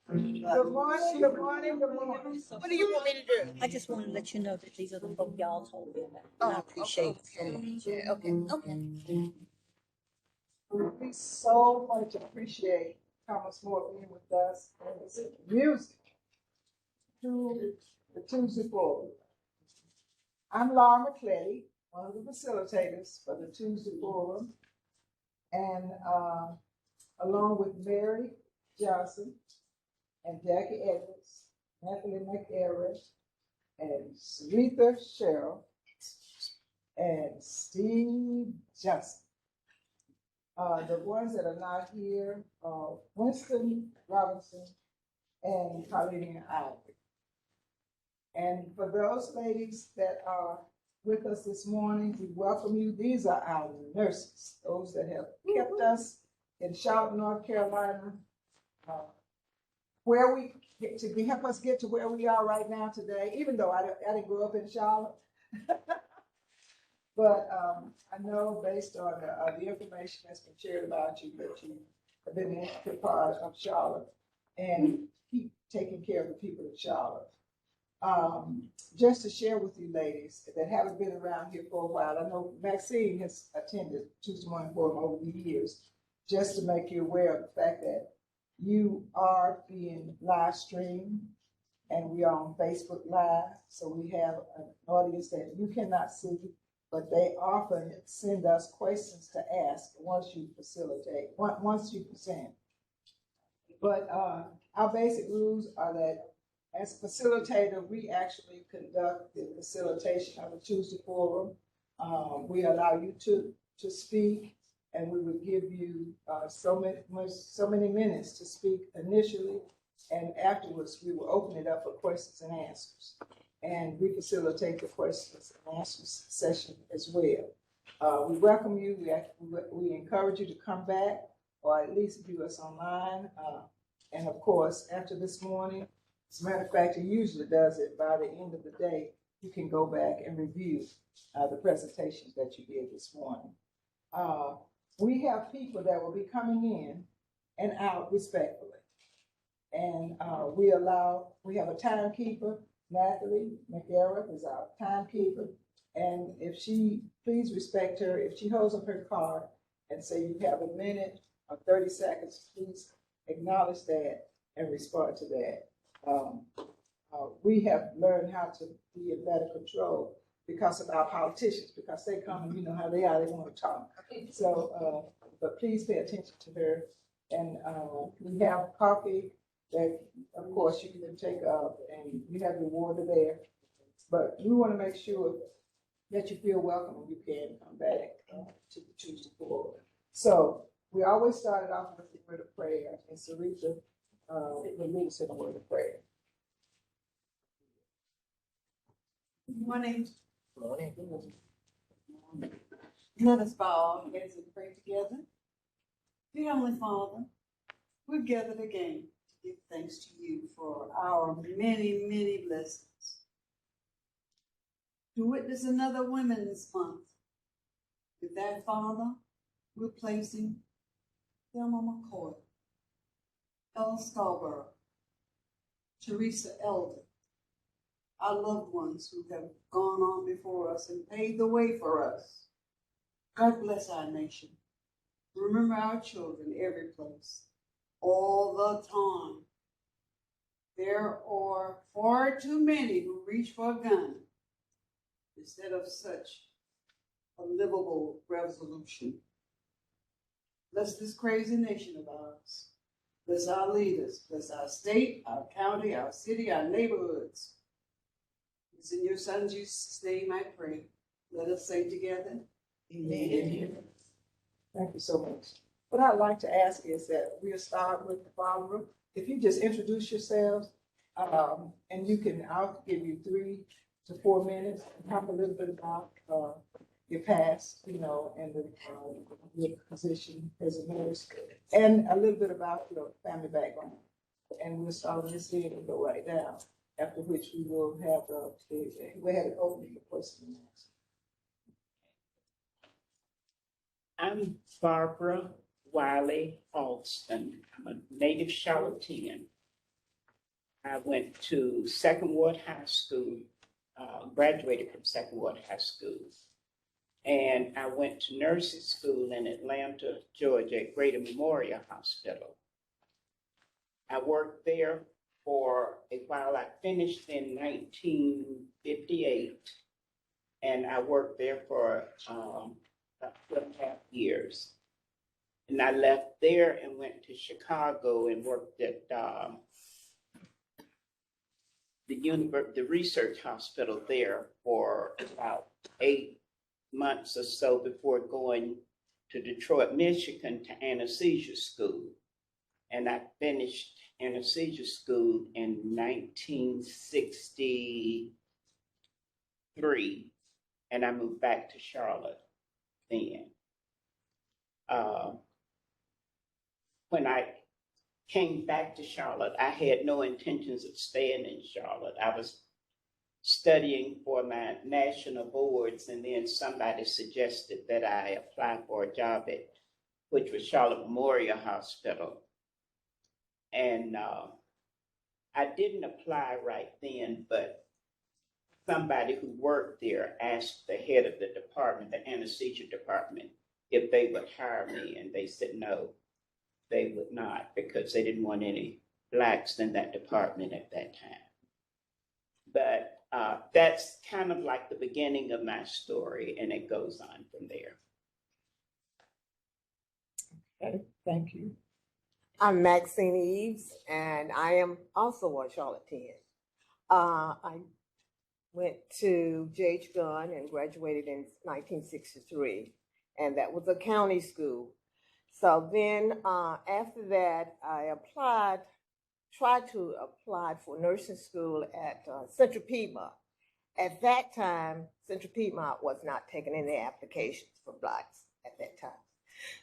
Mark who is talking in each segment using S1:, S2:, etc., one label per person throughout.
S1: Good morning, good morning, good morning. What do you want me to do?
S2: I just want to let you know that these are the folk y'all told me about. I appreciate it so much.
S1: Yeah, okay. We so much appreciate Thomas Moore being with us and his music to the Tuesday Forum. I'm Laura McClady, one of the facilitators for the Tuesday Forum, and along with Mary Johnson and Jackie Edwards, Anthony McErich, and Retha Sherrill, and Steve Johnson. The ones that are not here are Winston Robinson and Colleen Ivy. And for those ladies that are with us this morning, we welcome you. These are our nurses, those that have kept us in Charlotte, North Carolina, where we get to help us get to where we are right now today, even though I didn't grow up in Charlotte. But I know based on the information that's been shared about you that you have been an integral part of Charlotte and keep taking care of the people of Charlotte. Just to share with you ladies that haven't been around here for a while, I know Maxine has attended Tuesday Morning Forum over the years, just to make you aware of the fact that you are being live streamed and we are on Facebook Live. So we have an audience that you cannot see, but they often send us questions to ask once you facilitate, once you present. But our basic rules are that as a facilitator, we actually conduct the facilitation of the Tuesday Forum. We allow you to speak, and we would give you so many minutes to speak initially, and afterwards we will open it up for questions and answers. And we facilitate the questions and answers session as well. We welcome you. We encourage you to come back or at least view us online. And of course, after this morning, as a matter of fact, it usually does it by the end of the day. You can go back and review the presentations that you did this morning. We have people that will be coming in and out respectfully. And we have a timekeeper. Natalie McGarrett is our timekeeper. And if she, please respect her, if she holds up her card and say you have a minute or 30 seconds, please acknowledge that and respond to that. We have learned how to be in better control because of our politicians, because they come and you know how they are, they want to talk. So, but please pay attention to her. And we have coffee that, of course, you can take up, and you have your water there. But we want to make sure that you feel welcome and you can come back to the Tuesday Forum. So we always started off with a word of prayer, and Sarita will lead us in a word of prayer.
S3: Good morning.
S1: Good morning.
S3: Let us bow our heads and pray together. Dear Heavenly Father, we're gathered again to give thanks to you for our many, many blessings. To witness another Women's Month. With that, Father, we're placing Thelma McCoy, Ella Scarborough, Teresa Elder, our loved ones who have gone on before us and paved the way for us. God bless our nation. Remember our children every place, all the time. There are far too many who reach for a gun instead of such a livable resolution. Bless this crazy nation of ours. Bless our leaders. Bless our state, our county, our city, our neighborhoods. It's in your Son Jesus' name I pray. Let us say together, Amen.
S1: Thank you so much. What I'd like to ask is that we'll start with Barbara. If you just introduce yourselves, and I'll give you 3 to 4 minutes and talk a little bit about your past, and your position as a nurse, and a little bit about your family background. And we'll start on this end and go right down. After which we will have an opening for questions and answers.
S4: I'm Barbara Wiley Alston. I'm a native Charlottean. I went to Second Ward High School, graduated from Second Ward High School. And I went to nursing school in Atlanta, Georgia, at Greater Memorial Hospital. I worked there for a while. I finished in 1958, and I worked there for about 2.5 years. And I left there and went to Chicago and worked at the research hospital there for about 8 months or so before going to Detroit, Michigan to anesthesia school. And I finished anesthesia school in 1963, and I moved back to Charlotte then. When I came back to Charlotte, I had no intentions of staying in Charlotte. I was studying for my national boards, and then somebody suggested that I apply for a job at, which was Charlotte Memorial Hospital. And I didn't apply right then, but somebody who worked there asked the head of the department, the anesthesia department, if they would hire me, and they said no, they would not, because they didn't want any blacks in that department at that time. But that's kind of like the beginning of my story, and it goes on from there.
S1: Okay, thank you.
S5: I'm Maxine Eves, and I am also a Charlottean. I went to J.H. Gunn and graduated in 1963, and that was a county school. So then after that, I tried to apply for nursing school at Central Piedmont. At that time, Central Piedmont was not taking any applications for blacks at that time.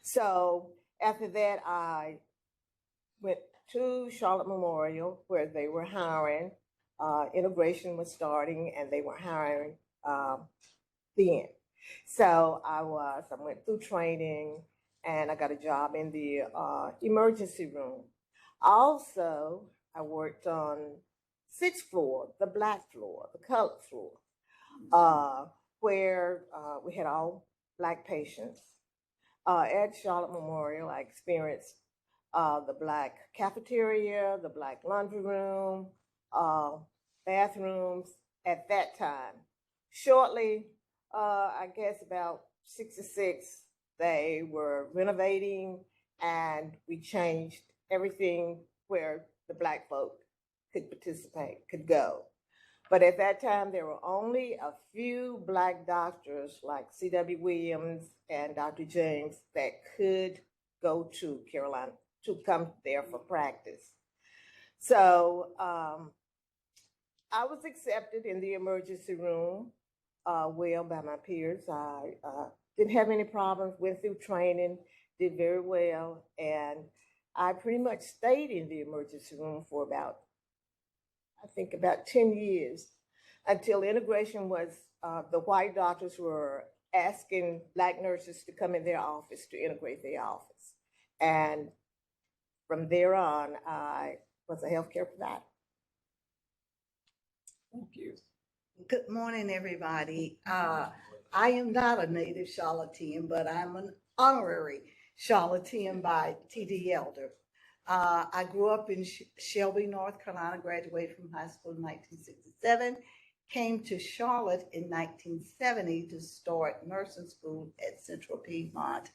S5: So after that, I went to Charlotte Memorial, where they were hiring. Integration was starting, and they were hiring then. So I went through training, and I got a job in the emergency room. Also, I worked on 6th floor, the black floor, the colored floor, where we had all black patients. At Charlotte Memorial, I experienced the black cafeteria, the black laundry room, bathrooms at that time. Shortly, I guess about 66, they were renovating, and we changed everything where the black folk could participate, could go. But at that time, there were only a few black doctors like C.W. Williams and Dr. James that could go to Carolina, to come there for practice. So I was accepted in the emergency room well by my peers. I didn't have any problems, went through training, did very well, and I pretty much stayed in the emergency room for about 10 years, until integration was, the white doctors were asking black nurses to come in their office to integrate their office. And from there on, I was a healthcare provider.
S1: Thank you.
S3: Good morning, everybody. I am not a native Charlottean, but I'm an honorary Charlottean by T.D. Elder. I grew up in Shelby, North Carolina, graduated from high school in 1967, came to Charlotte in 1970 to start nursing school at Central Piedmont,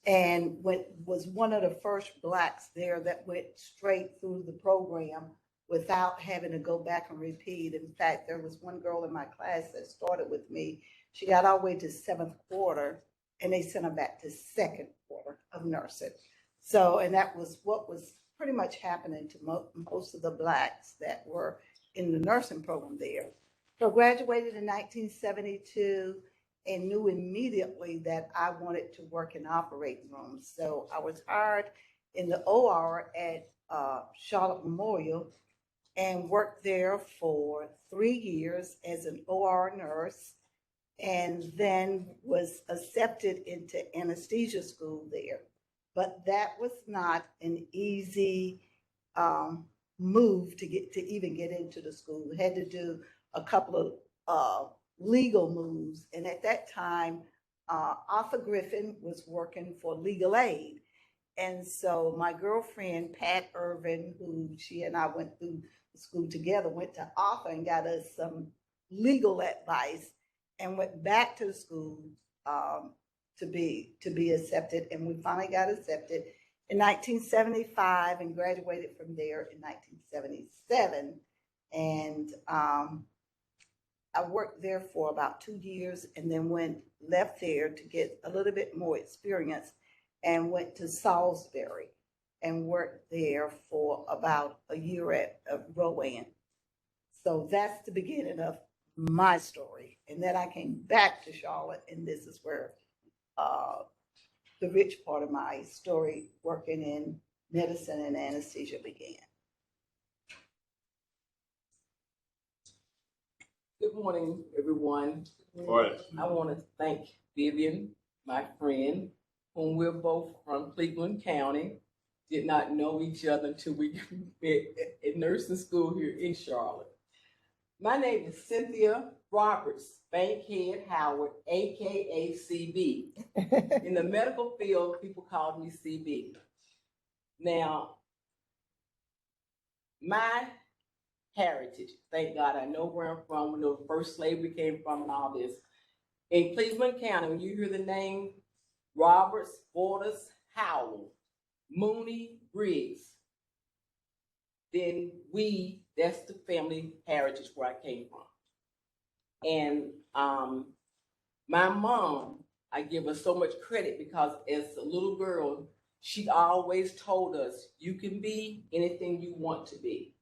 S3: and was one of the first blacks there that went straight through the program without having to go back and repeat. In fact, there was one girl in my class that started with me. She got all the way to 7th quarter, and they sent her back to 2nd quarter of nursing. So, and that was what was pretty much happening to most of the blacks that were in the nursing program there. So graduated in 1972 and knew immediately that I wanted to work in operating rooms. So I was hired in the OR at Charlotte Memorial and worked there for 3 years as an OR nurse, and then was accepted into anesthesia school there. But that was not an easy move to even get into the school. We had to do a couple of legal moves. And at that time, Arthur Griffin was working for legal aid. And so my girlfriend, Pat Irvin, who she and I went through school together, went to Arthur and got us some legal advice and went back to the school to be accepted. And we finally got accepted in 1975 and graduated from there in 1977. And I worked there for about 2 years and then left there to get a little bit more experience and went to Salisbury and worked there for about a year at Rowan. So that's the beginning of my story. And then I came back to Charlotte, and this is where the rich part of my story, working in medicine and anesthesia, began.
S6: Good morning, everyone.
S7: Morning.
S6: I want to thank Vivian, my friend, whom we're both from Cleveland County. Did not know each other until we met in nursing school here in Charlotte. My name is Cynthia Roberts, Bankhead Howard, aka CB. In the medical field, people call me CB. Now, my heritage, thank God I know where I'm from, we know the first slave we came from and all this. In Cleveland County, when you hear the name Roberts, Borders, Howell, Mooney, Briggs, then that's the family heritage where I came from. And my mom, I give her so much credit because as a little girl, she always told us, you can be anything you want to be.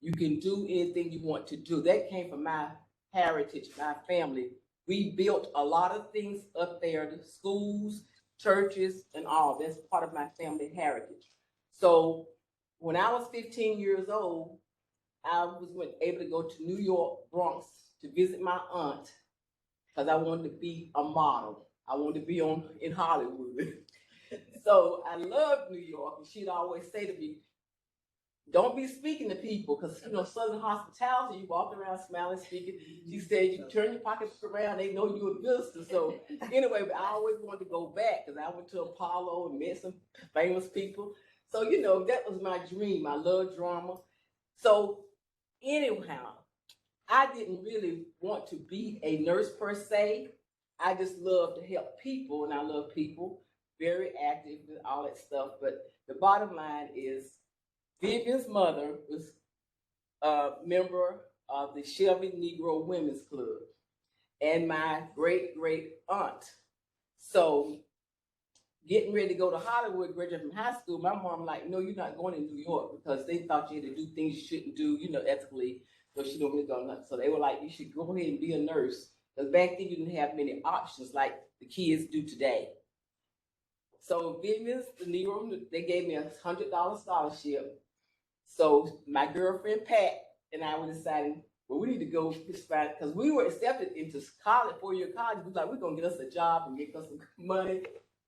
S6: You can do anything you want to do. That came from my heritage, my family. We built a lot of things up there, the schools, churches, and all. That's part of my family heritage. So when I was 15 years old, I was able to go to New York, Bronx, to visit my aunt because I wanted to be a model. I wanted to be in Hollywood. So I loved New York, and she'd always say to me, don't be speaking to people, because Southern hospitality, you walk around smiling, speaking. She said you turn your pockets around, they know you're a visitor. So anyway, but I always wanted to go back because I went to Apollo and met some famous people. So that was my dream. I love drama. So anyhow, I didn't really want to be a nurse per se. I just love to help people, and I love people, very active and all that stuff. But the bottom line is, Vivian's mother was a member of the Shelby Negro Women's Club, and my great aunt. So getting ready to go to Hollywood, graduate from high school, my mom like, no, you're not going to New York, because they thought you had to do things you shouldn't do, ethically. So she don't really go nuts. So they were like, you should go ahead and be a nurse, because back then you didn't have many options like the kids do today. So Vivian's, the Negro, they gave me $100 scholarship. So my girlfriend Pat and I were deciding, well, we need to go because we were accepted into college, 4-year college. We were like, we're gonna get us a job and get us some money.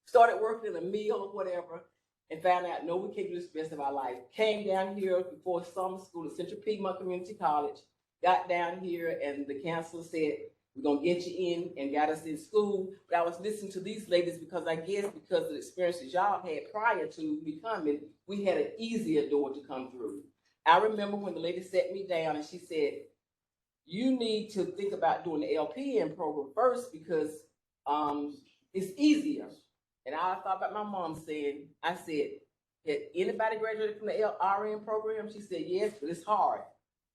S6: Started working in a mill or whatever, and found out, no, we can't do this the rest of our life. Came down here before summer school at Central Piedmont Community College. Got down here, and the counselor said, we're gonna get you in, and got us in school. But I was listening to these ladies because I guess because of the experiences y'all had prior to me coming, we had an easier door to come through. I remember when the lady sat me down and she said, you need to think about doing the LPN program first because it's easier. And I thought about my mom saying, I said, had anybody graduated from the RN program? She said, yes, but it's hard.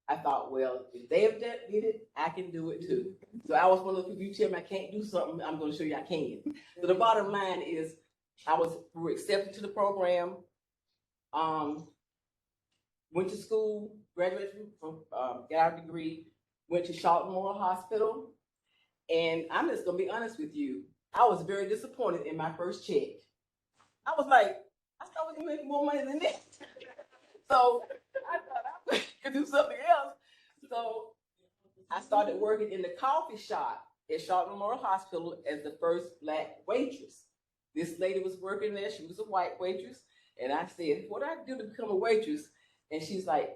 S6: I thought, well, if they have did it, I can do it too. So I was one of those people, you tell me I can't do something, I'm going to show you I can. So the bottom line is, we were accepted to the program, went to school, graduated from, got our degree, went to Charlotte Memorial Hospital. And I'm just going to be honest with you, I was very disappointed in my first check. I was like, I thought we could make more money than this. So I thought I could do something else. So I started working in the coffee shop at Charlotte Memorial Hospital as the first Black waitress. This lady was working there. She was a white waitress. And I said, what do I do to become a waitress? And she's like,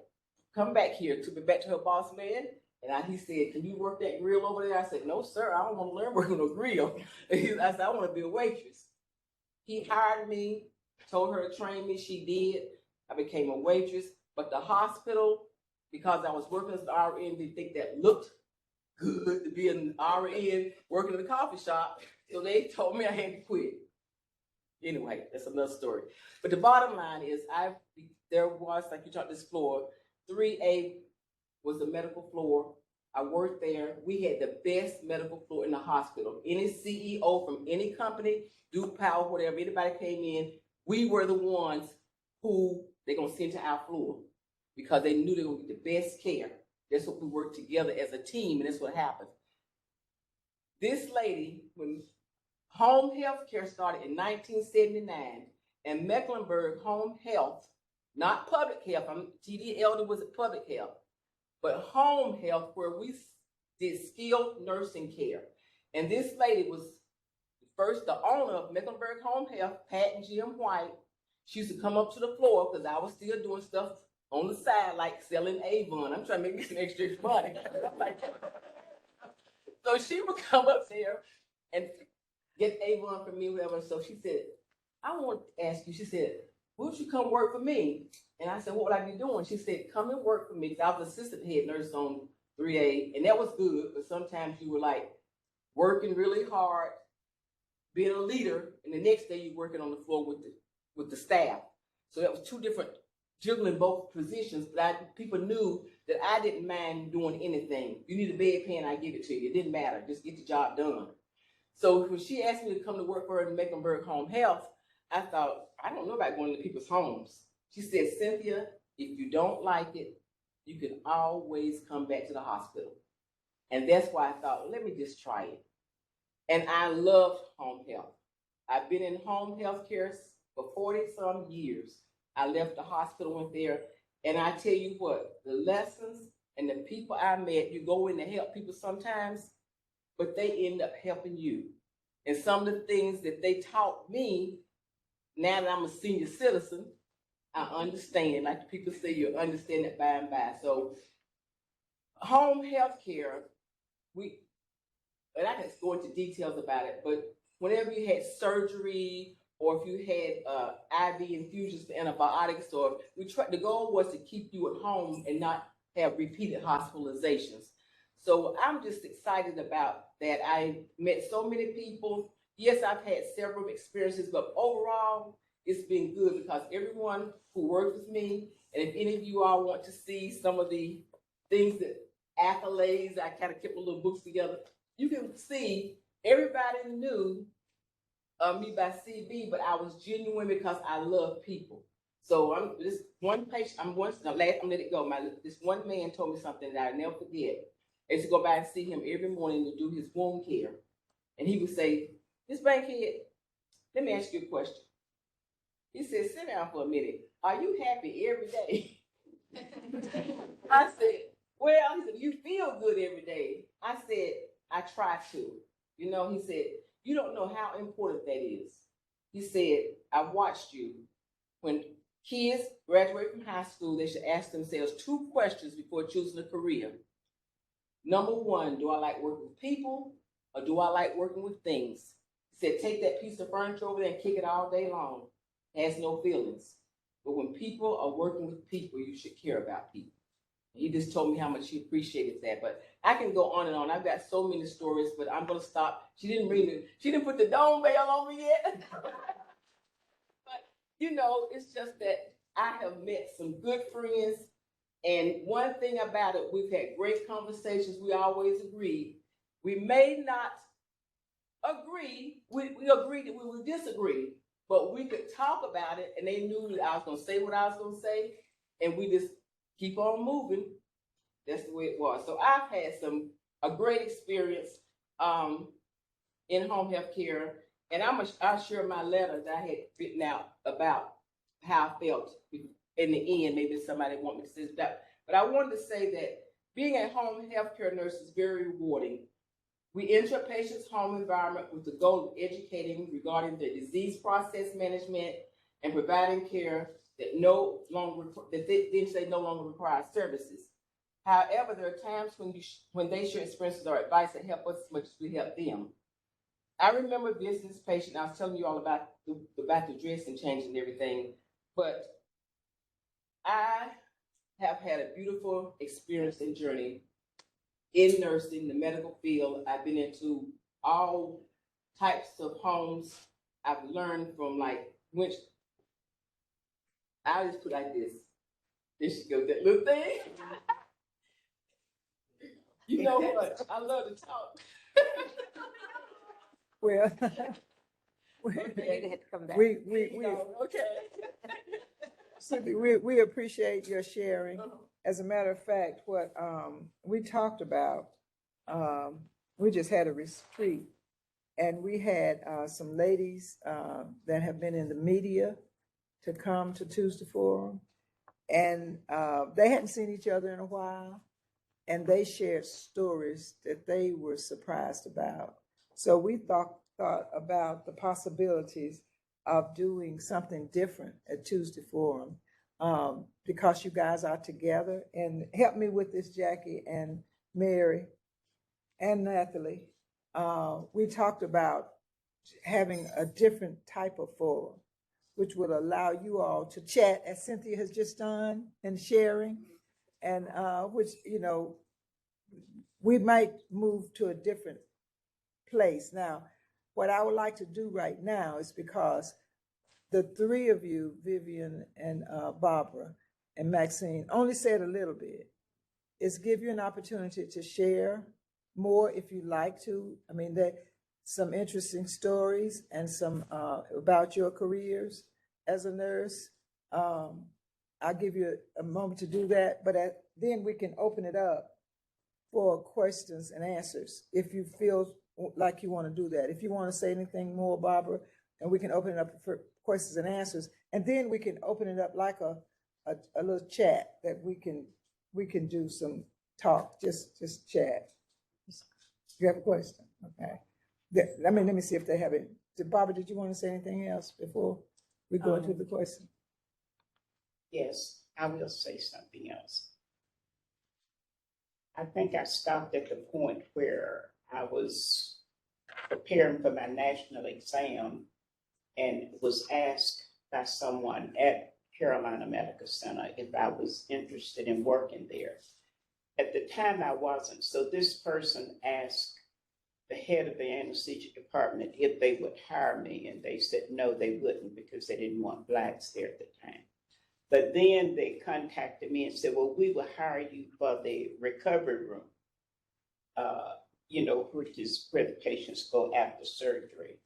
S6: come back here. Took me back to her boss man. And he said, can you work that grill over there? I said, no, sir, I don't want to learn working on a grill. I said, I want to be a waitress. He hired me, told her to train me. She did. I became a waitress. But the hospital, because I was working as an RN, didn't think that looked good to be an RN working in a coffee shop. So they told me I had to quit. Anyway, that's another story. But the bottom line is, there was, like you talked this floor, 3A was the medical floor. I worked there. We had the best medical floor in the hospital. Any CEO from any company, Duke Power, whatever, anybody came in, we were the ones who they're going to send to our floor because they knew they would get the best care. That's what we worked together as a team, and that's what happened. This lady, when home health care started in 1979, and Mecklenburg Home Health, not public health, TD Elder was at public health, but home health, where we did skilled nursing care. And this lady was first the owner of Mecklenburg Home Health, Pat and Jim White. She used to come up to the floor because I was still doing stuff on the side, like selling Avon. I'm trying to make me some extra money. So she would come up there and get Avon for me, whatever. So she said, I want to ask you, she said, would you come work for me? And I said, what would I be doing? She said, come and work for me. Because I was assistant head nurse on 3A, and that was good, but sometimes you were like working really hard, being a leader, and the next day you're working on the floor with the staff. So that was two different, juggling both positions, but people knew that I didn't mind doing anything. You need a bedpan, I give it to you. It didn't matter, just get the job done. So when she asked me to come to work for her in Mecklenburg Home Health, I thought, I don't know about going to people's homes. She said, Cynthia, if you don't like it, you can always come back to the hospital. And that's why I thought, well, let me just try it. And I loved home health. I've been in home health care for 40-some years. I left the hospital, went there, and I tell you what, the lessons and the people I met, you go in to help people sometimes, but they end up helping you. And some of the things that they taught me, now that I'm a senior citizen, I understand. Like people say, you'll understand it by and by. So home health care, and I can go into details about it, but whenever you had surgery or if you had IV infusions for antibiotics, or the goal was to keep you at home and not have repeated hospitalizations. So I'm just excited about that. I met so many people. Yes, I've had several experiences, but overall, it's been good because everyone who worked with me, and if any of you all want to see some of the things accolades, I kind of kept a little books together. You can see everybody knew me by CB, but I was genuine because I love people. So this one patient, I'm gonna let it go. This one man told me something that I never forget. I used to go by and see him every morning to do his wound care. And he would say, Miss Bankhead, let me ask you a question. He said, sit down for a minute. Are you happy every day? I said, well, he said, you feel good every day. I said, I try to. You know, he said, you don't know how important that is. He said, I watched you. When kids graduate from high school, they should ask themselves 2 questions before choosing a career. Number 1, do I like working with people or do I like working with things? He said, take that piece of furniture over there and kick it all day long. It has no feelings. But when people are working with people, you should care about people. He just told me how much he appreciated that. But I can go on and on. I've got so many stories, but I'm going to stop. She didn't put the dome bell on me yet. But, you know, it's just that I have met some good friends. And one thing about it, we've had great conversations. We always agreed. We may not agree. We agreed that we would disagree. But we could talk about it, and they knew that I was going to say what I was going to say. And we just keep on moving. That's the way it was. So I've had a great experience in home health care. And I'll share my letter that I had written out about how I felt in the end. Maybe somebody want me to say that. But I wanted to say that being a home health care nurse is very rewarding. We enter a patient's home environment with the goal of educating regarding the disease process management and providing care that no longer that they didn't say no longer require services. However, there are times when they share experiences or advice that help us as much as we help them. I remember visiting this patient. I was telling you all about the dressing change and everything, but I have had a beautiful experience and journey in nursing, the medical field. I've been into all types of homes. I've learned from which I just put like this. There she goes, that little thing. You know what? I love to talk.
S1: Well,
S5: You had to come back.
S6: Okay.
S1: Cynthia, we appreciate your sharing. As a matter of fact, what we talked about, we just had a retreat, and we had some ladies that have been in the media to come to Tuesday Forum, and they hadn't seen each other in a while, and they shared stories that they were surprised about. So we thought about the possibilities of doing something different at Tuesday Forum, because you guys are together. And help me with this, Jackie and Mary and Nathalie. We talked about having a different type of forum, which would allow you all to chat, as Cynthia has just done, and sharing, and which, we might move to a different place. Now, what I would like to do right now is, because the three of you, Vivian and Barbara and Maxine, only said a little bit, is give you an opportunity to share more if you'd like to. I mean, there some interesting stories and some about your careers as a nurse. I'll give you a moment to do that, but then we can open it up for questions and answers if you feel like you want to do that. If you want to say anything more, Barbara, and we can open it up for questions and answers, and then we can open it up like a little chat that we can do some talk, just chat. You have a question? Okay. Let me see if they have it. Barbara, did you want to say anything else before we go into the question?
S4: Yes, I will say something else. I think I stopped at the point where I was preparing for my national exam and was asked by someone at Carolina Medical Center if I was interested in working there. At the time, I wasn't. So this person asked the head of the anesthesia department if they would hire me, and they said no, they wouldn't, because they didn't want Blacks there at the time. But then they contacted me and said, well, we will hire you for the recovery room, which is where the patients go after surgery.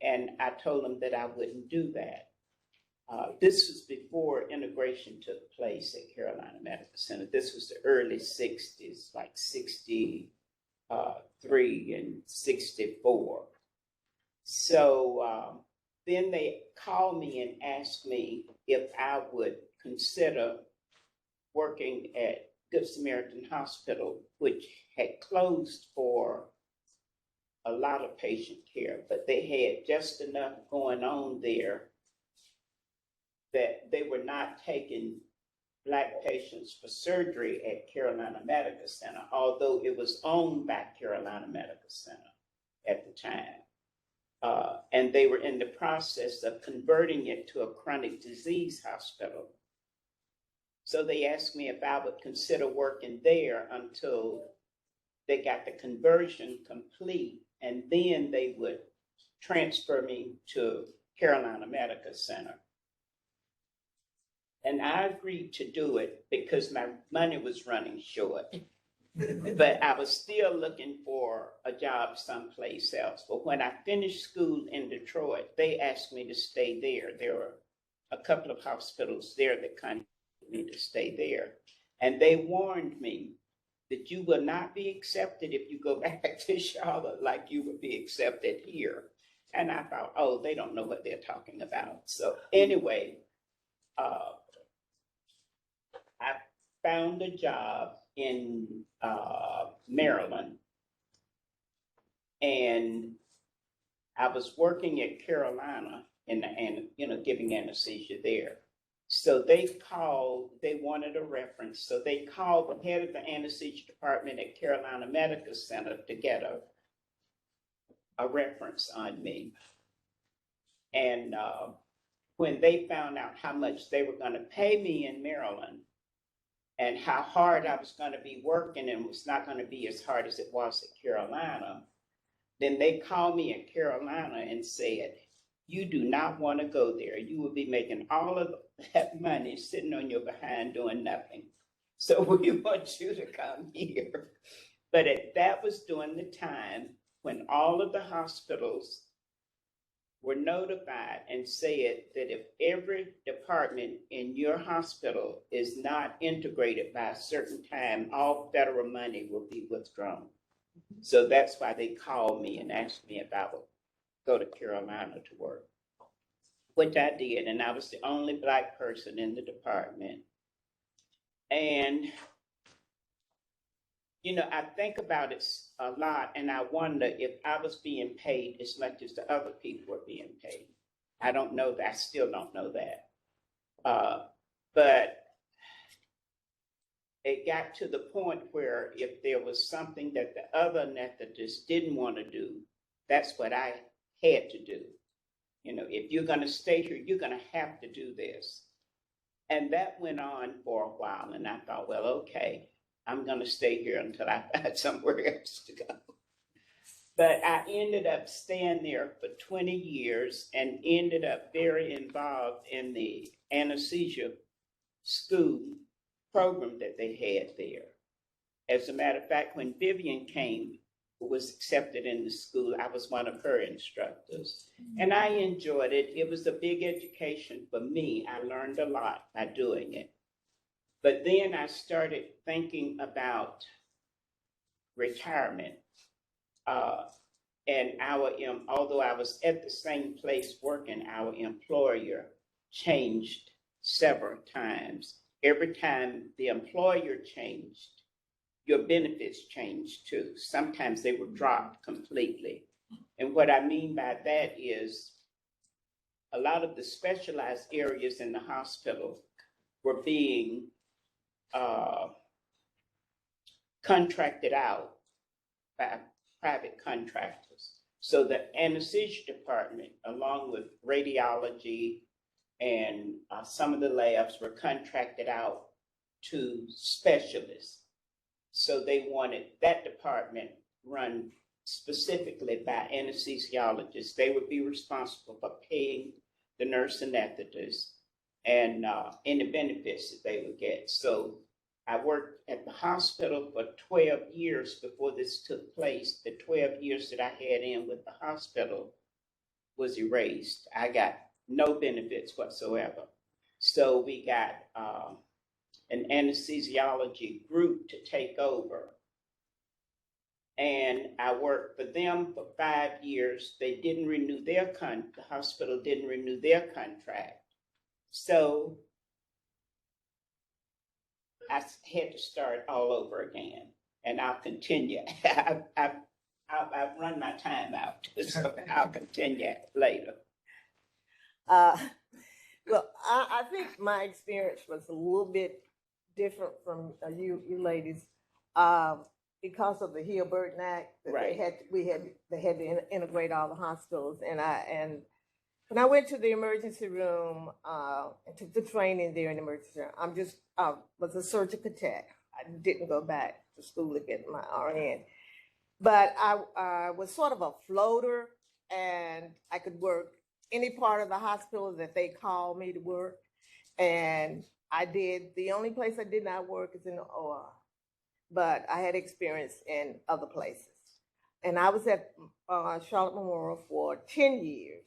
S4: And I told them that I wouldn't do that. This was before integration took place at Carolina Medical Center. This was the early 60s, like 63 and 64. So then they called me and asked me if I would consider working at Good Samaritan Hospital, which had closed for a lot of patient care, but they had just enough going on there that they were not taking Black patients for surgery at Carolina Medical Center, although it was owned by Carolina Medical Center at the time. And they were in the process of converting it to a chronic disease hospital. So they asked me if I would consider working there until they got the conversion complete, and then they would transfer me to Carolina Medical Center. And I agreed to do it because my money was running short. But I was still looking for a job someplace else. But when I finished school in Detroit, they asked me to stay there. There were a couple of hospitals there that contacted me to stay there. And they warned me that you will not be accepted if you go back to Charlotte like you would be accepted here. And I thought, oh, they don't know what they're talking about. So anyway, I found a job in Maryland, and I was working at Carolina giving anesthesia there. So they wanted a reference. So they called the head of the anesthesia department at Carolina Medical Center to get a reference on me. And when they found out how much they were going to pay me in Maryland and how hard I was going to be working and it was not going to be as hard as it was at Carolina, then they called me in Carolina and said, you do not want to go there. You will be making all of that money sitting on your behind doing nothing. So we want you to come here. But that was during the time when all of the hospitals were notified and said that if every department in your hospital is not integrated by a certain time, all federal money will be withdrawn. So that's why they called me and asked me if I would go to Carolina to work, which I did. And I was the only Black person in the department. And, I think about it a lot, and I wonder if I was being paid as much as the other people were being paid. I don't know that. I still don't know that. But it got to the point where if there was something that the other anesthetists didn't want to do, that's what I had to do. If you're going to stay here, you're going to have to do this. And that went on for a while. And I thought, well, okay, I'm going to stay here until I find somewhere else to go. But I ended up staying there for 20 years and ended up very involved in the anesthesia school program that they had there. As a matter of fact, when Vivian was accepted in the school, I was one of her instructors. And I enjoyed it. It was a big education for me. I learned a lot by doing it. But then I started thinking about retirement. And although I was at the same place working, our employer changed several times. Every time the employer changed, your benefits changed too. Sometimes they were dropped completely. And what I mean by that is a lot of the specialized areas in the hospital were being contracted out by private contractors. So the anesthesia department, along with radiology and some of the labs, were contracted out to specialists. So they wanted that department run specifically by anesthesiologists. They would be responsible for paying the nurse anesthetists and any benefits that they would get. So I worked at the hospital for 12 years before this took place. The 12 years that I had in with the hospital was erased. I got no benefits whatsoever. So we got an anesthesiology group to take over. And I worked for them for 5 years. They didn't renew the hospital didn't renew their contract. So I had to start all over again, and I'll continue. I've run my time out, so I'll continue later.
S5: Well, I think my experience was a little bit different from you ladies, because of the Hill-Burton Act. That
S4: Right.
S5: They had to integrate all the hospitals, and when I went to the emergency room, and took the training there in the emergency room, was a surgical tech. I didn't go back to school to get my RN, but I was sort of a floater, and I could work any part of the hospital that they called me to work. And the only place I did not work is in the OR, but I had experience in other places. And I was at Charlotte Memorial for 10 years.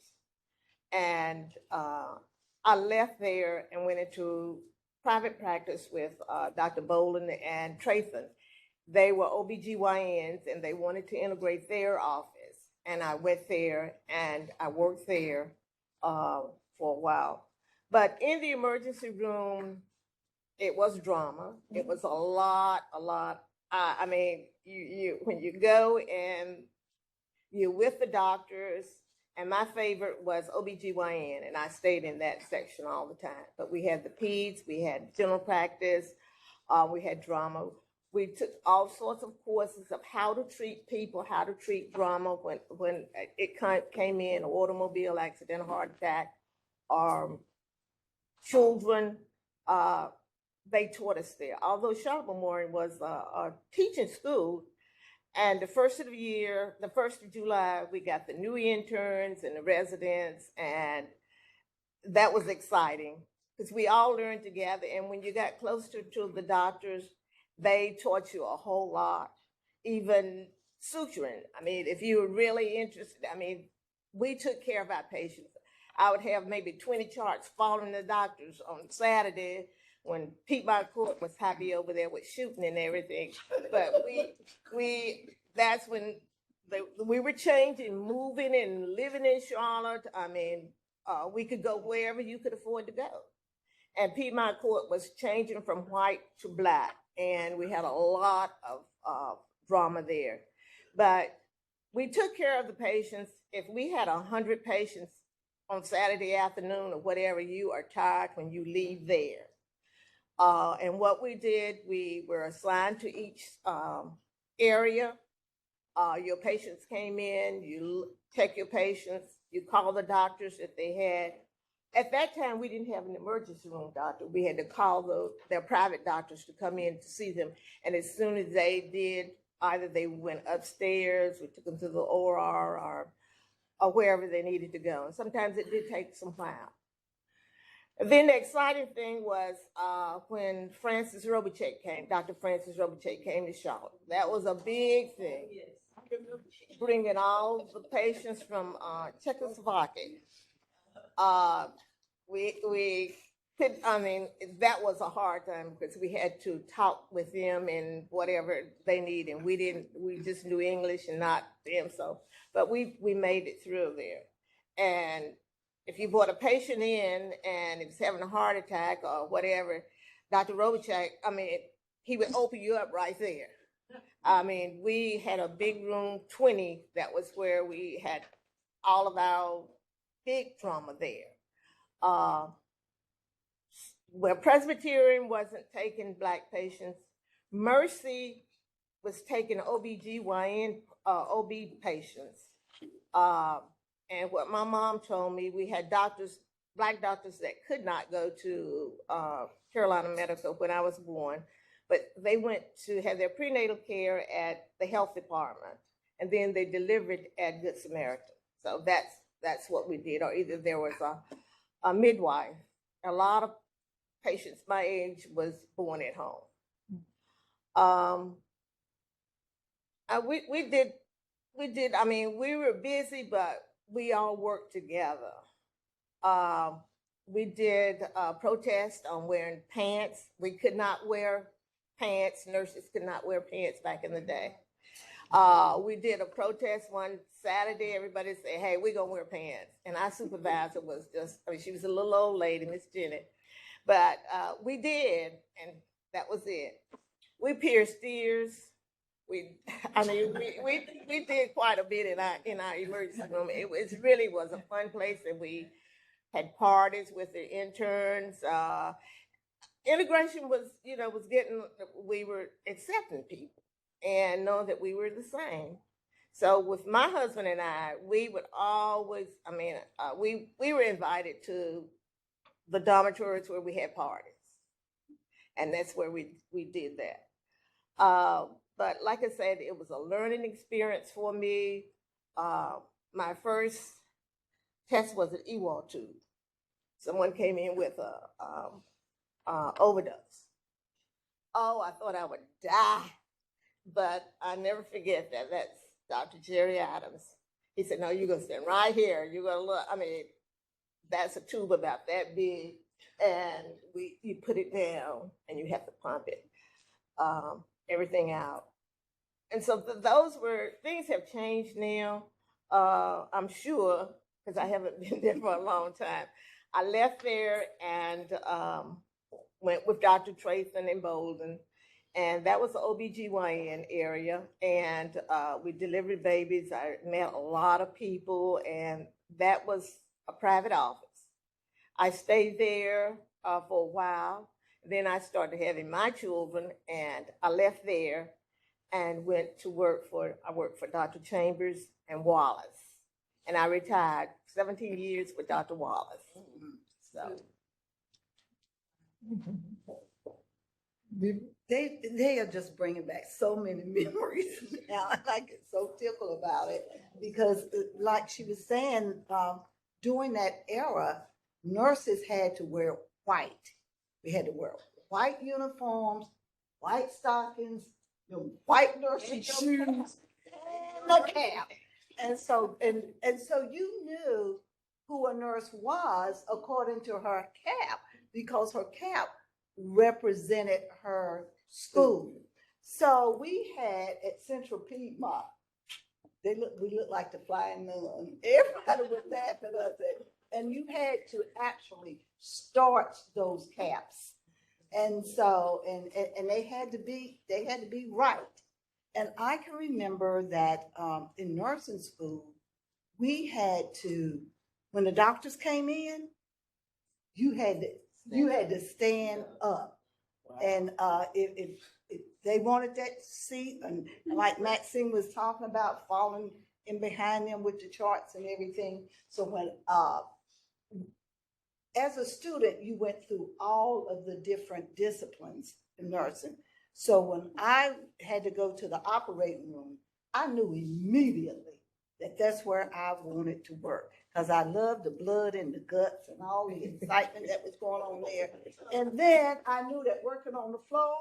S5: And I left there and went into private practice with Dr. Boland and Trathon. They were OBGYNs and they wanted to integrate their office. And I went there and I worked there for a while. But in the emergency room, it was drama. It was a lot. I mean, you when you go and you're with the doctors And my favorite was OBGYN, and I stayed in that section all the time. But we had the peds, we had general practice, we had drama. We took all sorts of courses of how to treat people, how to treat drama when it came in, automobile accident, heart attack, children. They taught us there. Although Charlotte Memorial was a teaching school, and the first of the year, the 1st of July, we got the new interns and the residents, and that was exciting because we all learned together. And when you got closer to the doctors, they taught you a whole lot, even suturing. I mean, if you were really interested, I mean, we took care of our patients. I would have maybe 20 charts following the doctors on Saturday when Pete Court was happy over there with shooting and everything. But that's when we were changing, moving and living in Charlotte. I mean, we could go wherever you could afford to go. And Piedmont Court was changing from white to black. And we had a lot of drama there. But we took care of the patients. If we had 100 patients on Saturday afternoon or whatever, you are tired when you leave there. And what we did, we were assigned to each area. Your patients came in, you take your patients, you call the doctors if they had. At that time, we didn't have an emergency room doctor. We had to call their private doctors to come in to see them. And as soon as they did, either they went upstairs, we took them to the OR or wherever they needed to go. And sometimes it did take some while. Then the exciting thing was when Francis Robichek came, Dr. Francis Robichek came to Charlotte. That was a big thing. Bringing all the patients from Czechoslovakia. That was a hard time because we had to talk with them and whatever they needed. We just knew English and not them. So, but we made it through there. And if you brought a patient in and he was having a heart attack or whatever, Dr. Robichek, he would open you up right there. We had a big room 20. That was where we had all of our big trauma there. Where Presbyterian wasn't taking Black patients, Mercy was taking OBGYN, OB patients. And what my mom told me, we had doctors, Black doctors that could not go to Carolina Medical when I was born, but they went to have their prenatal care at the health department, and then they delivered at Good Samaritan. So that's what we did, or either there was a midwife. A lot of patients my age was born at home. We were busy, but we all worked together. We did a protest on wearing pants. We could not wear pants. Nurses could not wear pants back in the day. We did a protest one Saturday. Everybody said, hey, we're going to wear pants. And our supervisor was she was a little old lady, Miss Jenny. But we did, and that was it. We pierced ears. We did quite a bit in our emergency room. It really was a fun place, and we had parties with the interns. Integration was we were accepting people and knowing that we were the same. So with my husband and I, we would always, we were invited to the dormitories where we had parties. And that's where we did that. But like I said, it was a learning experience for me. My first test was an EWAL tube. Someone came in with a overdose. Oh, I thought I would die. But I never forget that. That's Dr. Jerry Adams. He said, no, you're going to stand right here. You're going to look. That's a tube about that big. And you put it down and you have to pump it, everything out. And so things have changed now. I'm sure, because I haven't been there for a long time. I left there and went with Dr. Trayson in Bolden. And that was the OBGYN area. And we delivered babies. I met a lot of people. And that was a private office. I stayed there for a while. Then I started having my children, and I left there and went to I worked for Dr. Chambers and Wallace. And I retired 17 years with Dr. Wallace. So.
S7: They are just bringing back so many memories now, and I get so tickled about it because, like she was saying, during that era, nurses had to wear white. We had to wear white uniforms, white stockings, white nursing shoes, and a cap. And so you knew who a nurse was according to her cap, because her cap represented her school. So we had at Central Piedmont, we looked like the Flying Nun. Everybody was laughing at us. And you had to actually starch those caps. And so, and they had to be right. And I can remember that in nursing school, we had to, when the doctors came in, you had to stand up. Wow. And if they wanted that seat, and like Maxine was talking about, falling in behind them with the charts and everything. So when as a student, you went through all of the different disciplines in nursing. So when I had to go to the operating room, I knew immediately that that's where I wanted to work, because I loved the blood and the guts and all the excitement that was going on there. And then I knew that working on the floor,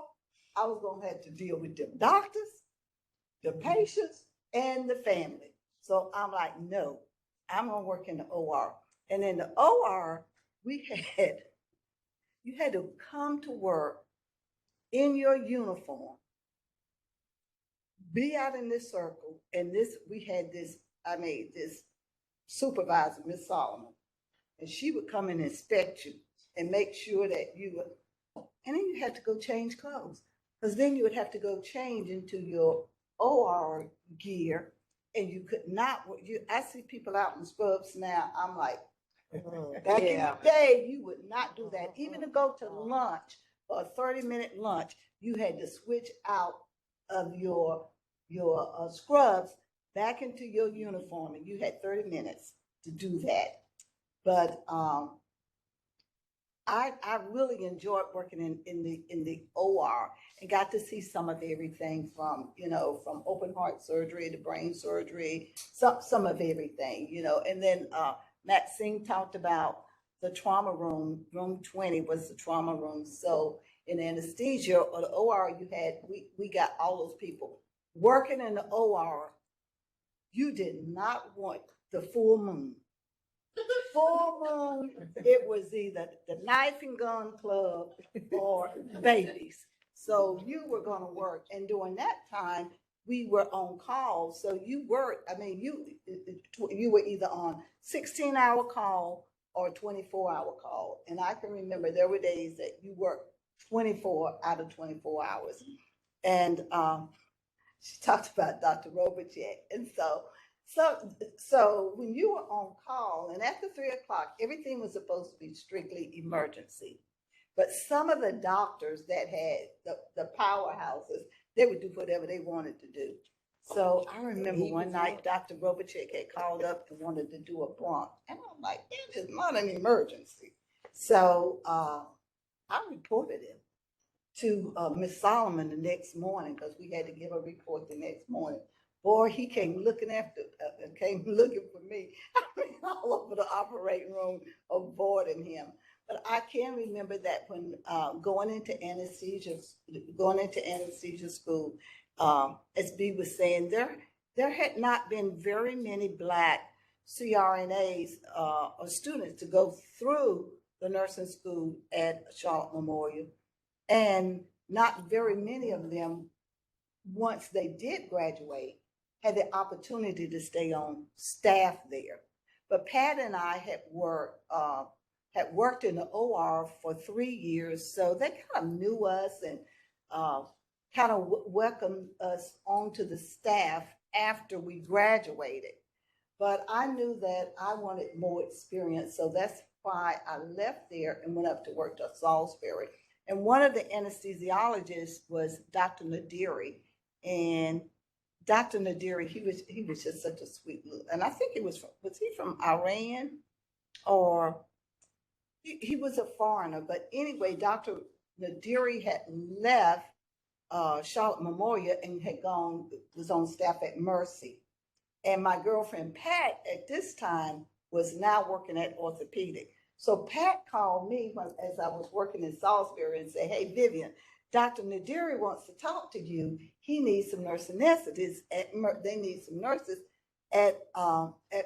S7: I was going to have to deal with the doctors, the patients, and the family. So I'm like, no, I'm going to work in the OR. And in the OR, you had to come to work in your uniform, be out in this circle, and we had this supervisor, Miss Solomon, and she would come and inspect you and make sure that you were, and then you had to go change clothes, because then you would have to go change into your OR gear, and you could not, I see people out in scrubs now, I'm like, back in the day, you would not do that. Even to go to lunch, or a 30-minute lunch, you had to switch out of your scrubs back into your uniform, and you had 30 minutes to do that. But I really enjoyed working in the OR and got to see some of everything from open heart surgery to brain surgery, some of everything, and then Maxine talked about the trauma room. Room 20 was the trauma room. So in anesthesia or the OR, we got all those people working in the OR. You did not want the full moon. Full moon, it was either the knife and gun club or babies. So you were going to work, and during that time, we were on call. So you worked. I mean, you were either on 16-hour call or 24-hour call. And I can remember there were days that you worked 24 out of 24 hours. And she talked about Dr. Robichek. And so when you were on call, and after 3 o'clock, everything was supposed to be strictly emergency. But some of the doctors that had the powerhouses, they would do whatever they wanted to do. So I remember one night, Dr. Robichek had called up and wanted to do a bronch. And I'm like, that is not an emergency. So I reported him to Miss Solomon the next morning, because we had to give a report the next morning. Boy, he came looking for me. I mean, all over the operating room, avoiding him. But I can remember that when going into anesthesia school, as B was saying, there had not been very many Black CRNAs or students to go through the nursing school at Charlotte Memorial, and not very many of them, once they did graduate, had the opportunity to stay on staff there. But Pat and I had worked in the OR for 3 years, so they kind of knew us and kind of welcomed us onto the staff after we graduated. but I knew that I wanted more experience. So that's why I left there and went up to work at Salisbury. And one of the anesthesiologists was Dr. Nadiri. And Dr. Nadiri, he was just such a sweet little, and I think was he from Iran? Or he was a foreigner. But anyway, Dr. Nadiri had left Charlotte Memorial and was on staff at Mercy. And my girlfriend Pat at this time was now working at orthopedic. So Pat called me as I was working in Salisbury and said, "Hey, Vivian, Dr. Nadiri wants to talk to you. He needs some nurse anesthetists they need some nurses at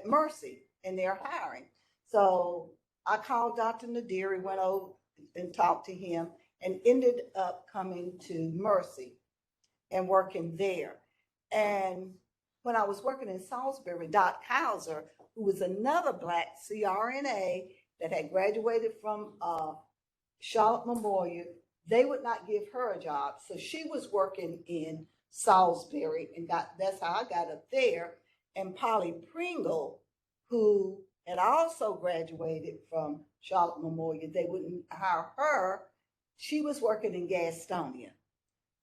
S7: Mercy, and they're hiring." So I called Dr. Nadiri, went over and talked to him, and ended up coming to Mercy and working there. And when I was working in Salisbury, Doc Hauser, who was another Black CRNA that had graduated from Charlotte Memorial, they would not give her a job. So she was working in Salisbury, and that's how I got up there. And Polly Pringle, who had also graduated from Charlotte Memorial, they wouldn't hire her. She was working in Gastonia.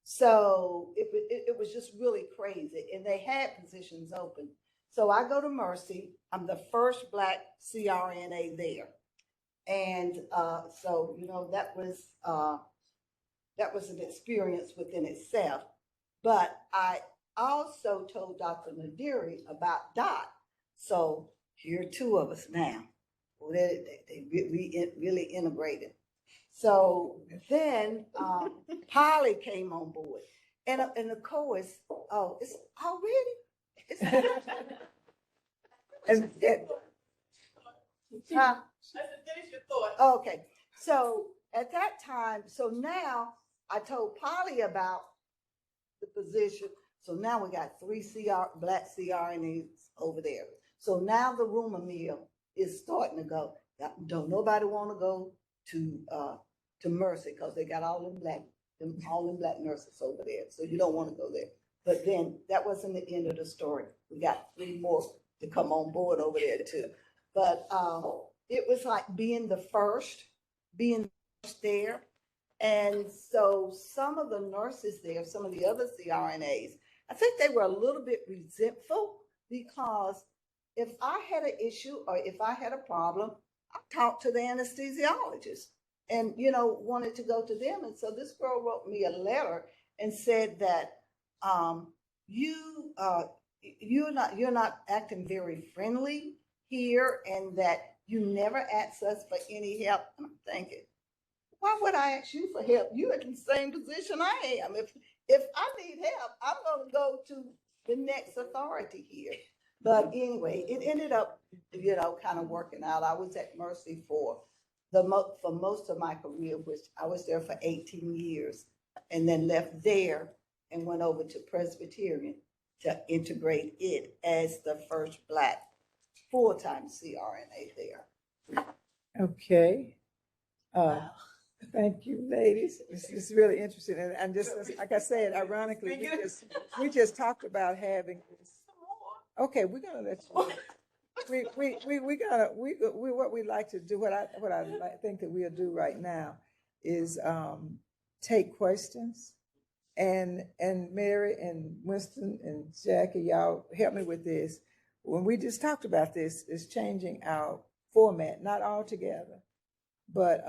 S7: So it was just really crazy. And they had positions open. So I go to Mercy. I'm the first Black CRNA there. And so, that was an experience within itself. But I also told Dr. Nadiri about Dot. So here are two of us now. They really integrated. So then Polly came on board. And of course, it's already.
S1: And
S7: Huh?
S6: Finish your thought.
S7: Okay, so at that time, so now I told Polly about the position. So now we got 3 Black CRNAs over there. So now the rumor mill is starting to go. Don't nobody want to go to Mercy because they got all them black nurses over there. So you don't want to go there. But then that wasn't the end of the story. We got 3 more to come on board over there too. But it was like being the first there. And so some of the nurses there, some of the other CRNAs, I think they were a little bit resentful because if I had an issue or if I had a problem, I talked to the anesthesiologist and, wanted to go to them. And so this girl wrote me a letter and said that you're not acting very friendly here and that you never ask us for any help. And I'm thinking, why would I ask you for help? You're in the same position I am. If I need help, I'm going to go to the next authority here. But anyway, it ended up, kind of working out. I was at Mercy for most of my career, which I was there for 18 years, and then left there and went over to Presbyterian to integrate it as the first Black full-time CRNA there.
S1: okay. Thank you, ladies. It's really interesting. And just like I said, ironically, we just talked about having this. Okay, we're gonna let you. What we like to do, what I think that we'll do right now is take questions. And Mary and Winston and Jackie, y'all help me with this. When we just talked about this, is changing our format, not altogether, but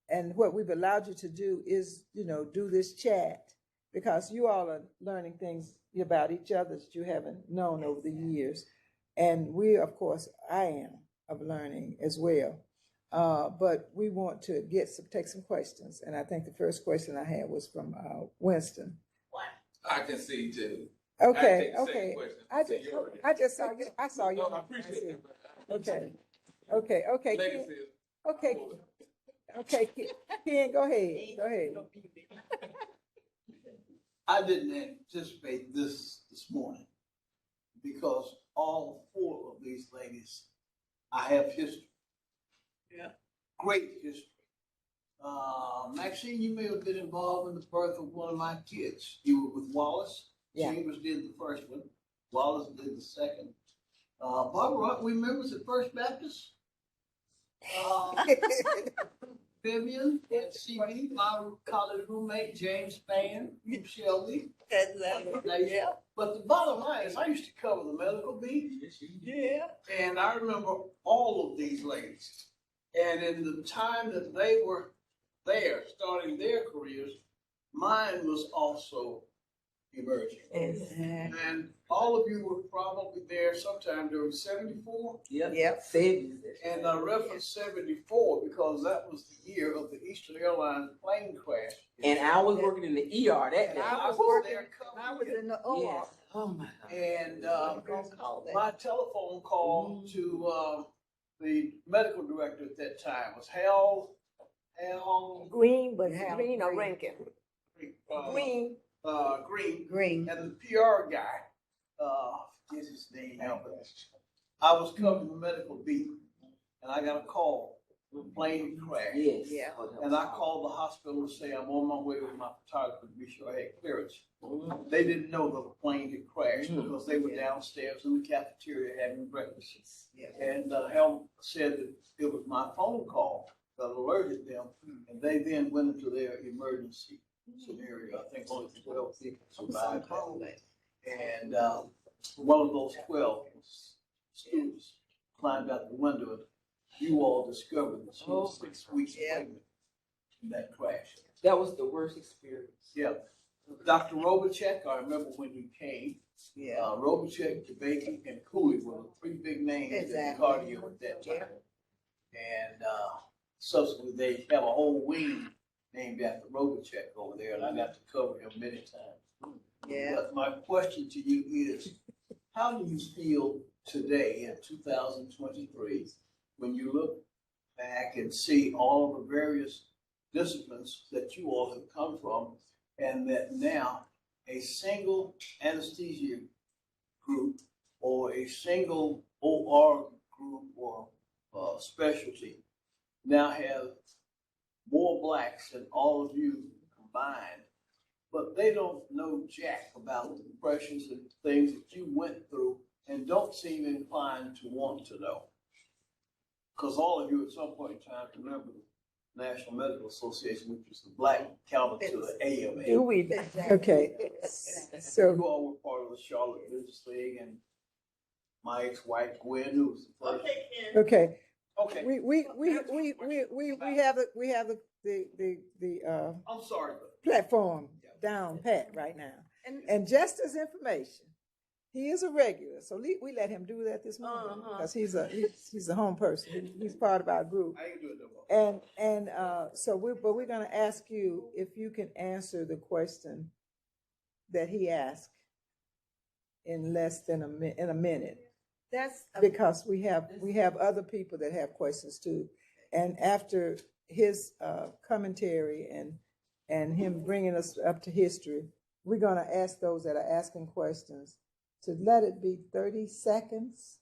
S1: and what we've allowed you to do is, do this chat because you all are learning things about each other that you haven't known over the years. And we, of course, I am of learning as well. But we want to take some questions. And I think the first question I had was from Winston.
S8: I can see too.
S1: Okay,
S8: I
S1: okay. I just saw you. I saw you.
S8: No, I appreciate it.
S1: Okay.
S8: Legacy.
S1: Okay. Okay, Ken, go ahead.
S9: I didn't anticipate this morning because all 4 of these ladies, I have history.
S6: Yeah.
S9: Great history. Maxine, you may have been involved in the birth of one of my kids. You were with Wallace.
S5: Yeah.
S9: Chambers did the first one. Wallace did the second. Barbara, aren't we members at First Baptist? Vivian, and CB, my college roommate, James Spann, Shelby. Yeah. But the bottom line is, I used to cover the medical beat.
S7: Yeah.
S9: And I remember all of these ladies. And in the time that they were there, starting their careers, mine was also emerging.
S7: Exactly.
S9: And all of you were probably there sometime during 74.
S7: Yep.
S9: And I referenced 74 because that was the year of the Eastern Airlines plane crash.
S6: And I was working in the ER that
S9: And
S6: day.
S9: I was there
S7: I was
S9: covering
S7: in the OR.
S6: Yes. Oh my God.
S9: it. And
S7: Call that.
S9: my telephone call to the medical director at that time was Hal
S5: Green, but
S7: Yeah.
S5: Green or Rankin? Green.
S9: Green, and the PR guy, forget his name now, but I was covering the medical beat, and I got a call, the plane crashed.
S6: Yes.
S7: Yeah.
S9: And I called the hospital to say I'm on my way with my photographer to be sure I had clearance. They didn't know the plane had crashed because they were downstairs in the cafeteria having breakfast.
S7: Yeah.
S9: And Helm said that it was my phone call that alerted them, and they then went into their emergency scenario. I think only 12 people survived that. And one of those 12 students climbed out the window, and you all discovered that she was 6 weeks pregnant in that crash.
S6: That was the worst experience.
S9: Yeah. Dr. Robachek, I remember when you came.
S7: Yeah.
S9: Robachek, DeBakey, and Cooley were the three big names in
S7: Exactly.
S9: cardio at that time. And subsequently, they have a whole wing named after Robachek over there, and I got to cover him many times.
S7: Yeah.
S9: But my question to you is, how do you feel today in 2023 when you look back and see all the various disciplines that you all have come from, and that now a single anesthesia group or a single OR group or specialty now have more blacks than all of you combined, but they don't know jack about the pressures and things that you went through and don't seem inclined to want to know. Because all of you at some point in time remember the National Medical Association, which was the black counter to the AMA.
S5: Do we?
S7: Exactly.
S5: Okay. So,
S9: You all were part of the Charlotte Business League, and my ex-wife Gwen, who was the first.
S5: okay,
S9: Okay.
S5: we have the
S9: I'm sorry, but
S5: platform down pat right now. And just as information, he is a regular, so we let him do that this morning because he's a home person. He's part of our group.
S9: I ain't doing no more.
S5: So we're gonna ask you if you can answer the question that he asked in less than a minute.
S7: That's
S5: Because we have other people that have questions too. And after his commentary and him bringing us up to history, we're gonna ask those that are asking questions to let it be 30 seconds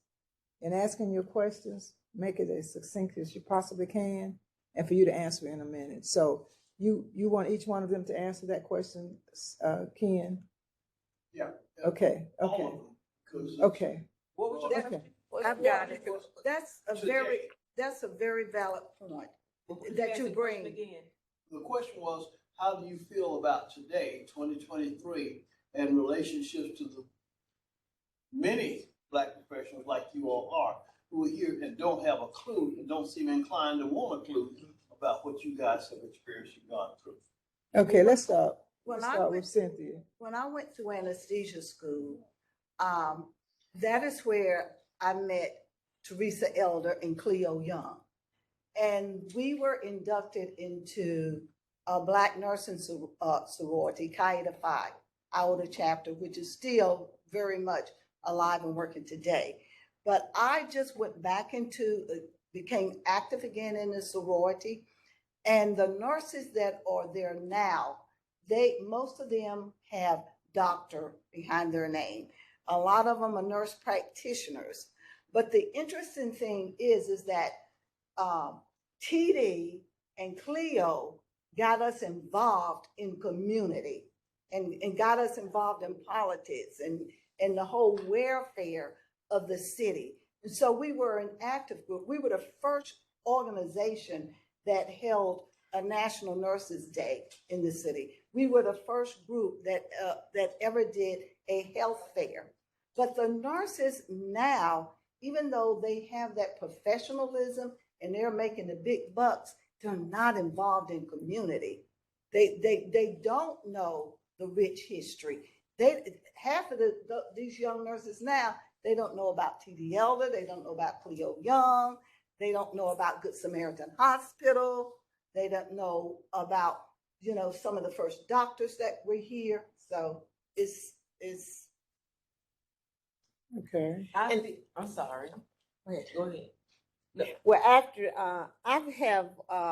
S5: in asking your questions. Make it as succinct as you possibly can, and for you to answer in a minute. So you want each one of them to answer that question, Ken?
S9: Yeah.
S5: Okay.
S9: All of them, 'cause
S5: Okay.
S6: What was
S7: That-
S6: your
S7: I've got it. That's a
S9: Today.
S7: very valid point
S6: Could
S7: that
S6: ask
S7: you
S6: the
S7: bring.
S6: question again?
S9: The question was, how do you feel about today, 2023, and relationships to the many black professionals like you all are, who are here and don't have a clue and don't seem inclined to want a clue about what you guys have experienced and gone through?
S5: Okay, let's start.
S7: When
S5: Let's
S7: I
S5: start
S7: went-
S5: with Cynthia.
S7: When I went to anesthesia school, that is where I met Teresa Elder and Cleo Young. And we were inducted into a Black nursing sorority, Chi Eta Phi, Iota chapter, which is still very much alive and working today. But I just went back became active again in the sorority. And the nurses that are there now, most of them have doctor behind their name. A lot of them are nurse practitioners. But the interesting thing is that TD and Cleo got us involved in community and got us involved in politics and the whole welfare of the city. And so we were an active group. We were the first organization that held a National Nurses Day in the city. We were the first group that ever did a health fair. But the nurses now, even though they have that professionalism and they're making the big bucks, they're not involved in community. They don't know the rich history. Half of these young nurses now, they don't know about T.D. Elder, they don't know about Cleo Young, they don't know about Good Samaritan Hospital, they don't know about, you know, some of the first doctors that were here. So it's
S8: Okay.
S6: I'm sorry. Go ahead. No.
S5: Well, after I have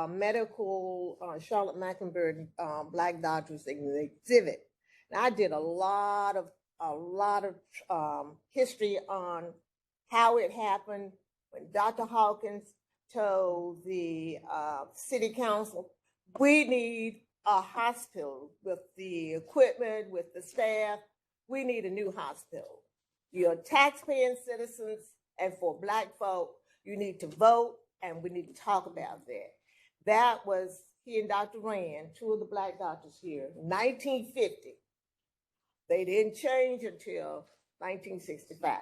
S5: medical Charlotte Mecklenburg Black doctors in the exhibit. And I did a lot of history on how it happened when Dr. Hawkins told the city council, we need a hospital with the equipment, with the staff. We need a new hospital. You're taxpaying citizens, and for Black folk, you need to vote, and we need to talk about that. That was he and Dr. Rand, two of the Black doctors here, 1950. They didn't change until 1965,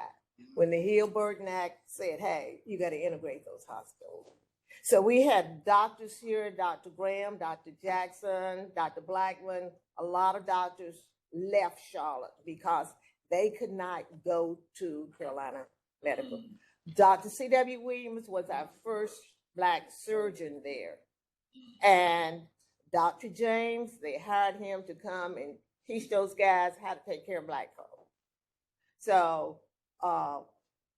S5: when the Hill-Burton Act said, hey, you got to integrate those hospitals. So we had doctors here, Dr. Graham, Dr. Jackson, Dr. Blackman. A lot of doctors left Charlotte because they could not go to Carolina Medical. Dr. C.W. Williams was our first Black surgeon there. And Dr. James, they hired him to come and teach those guys how to take care of Black folk. So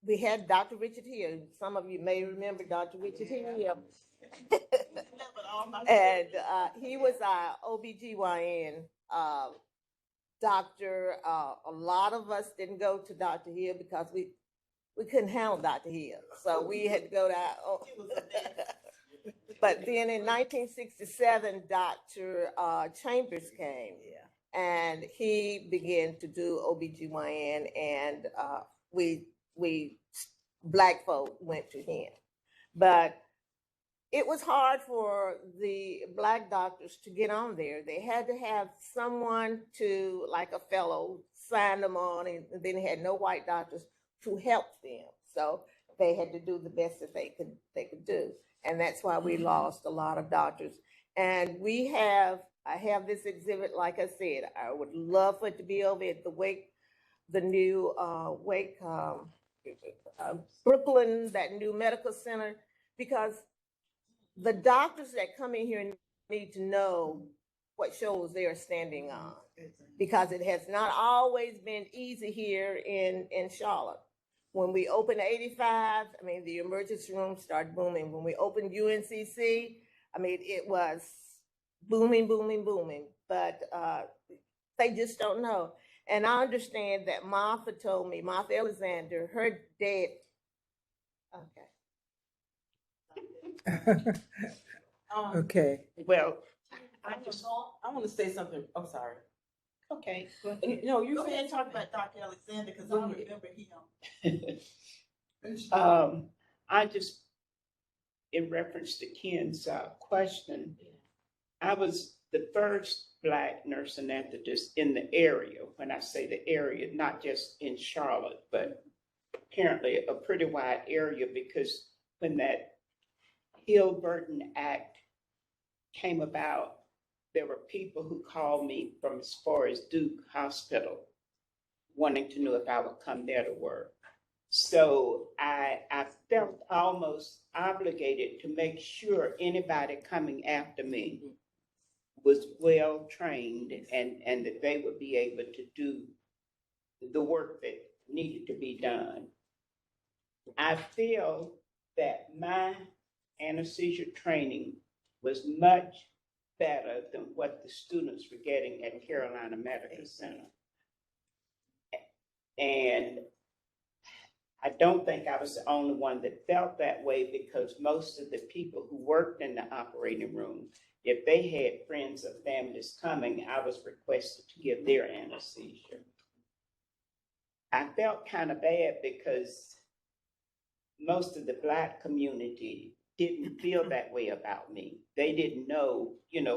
S5: we had Dr. Richard Hill. Some of you may remember Dr. Richard Hill. And he was our OBGYN doctor. A lot of us didn't go to Dr. Hill because we couldn't handle Dr. Hill. So we had to go to But then in 1967, Dr. Chambers came. And he began to do OBGYN, and we Black folk went to him. But it was hard for the Black doctors to get on there. They had to have someone to, like a fellow, sign them on, and then they had no white doctors to help them. So they had to do the best that they could do. And that's why we lost a lot of doctors. And I have this exhibit, like I said, I would love for it to be over at the new Brooklyn, that new medical center, because the doctors that come in here need to know what shows they are standing on, because it has not always been easy here in Charlotte. When we opened 85, I mean, the emergency room started booming. When we opened UNCC, I mean, it was booming, booming, booming, but they just don't know. And I understand that Martha told me, Martha Alexander, her dad, okay.
S8: Okay.
S4: Well,
S6: I want to say something. I'm sorry.
S4: okay.
S6: No, you
S1: Go ahead and
S6: said
S1: talk about Dr. Alexander, because I
S6: Go ahead.
S1: remember him.
S4: I just, in reference to Ken's question, I was the first Black nurse anesthetist in the area. When I say the area, not just in Charlotte, but apparently a pretty wide area, because when that Hill-Burton Act came about, there were people who called me from as far as Duke Hospital wanting to know if I would come there to work. So I felt almost obligated to make sure anybody coming after me was well trained and that they would be able to do the work that needed to be done. I feel that my anesthesia training was much better than what the students were getting at Carolina Medical Center. And I don't think I was the only one that felt that way, because most of the people who worked in the operating room, if they had friends or families coming, I was requested to give their anesthesia. I felt kind of bad because most of the Black community didn't feel that way about me. They didn't know,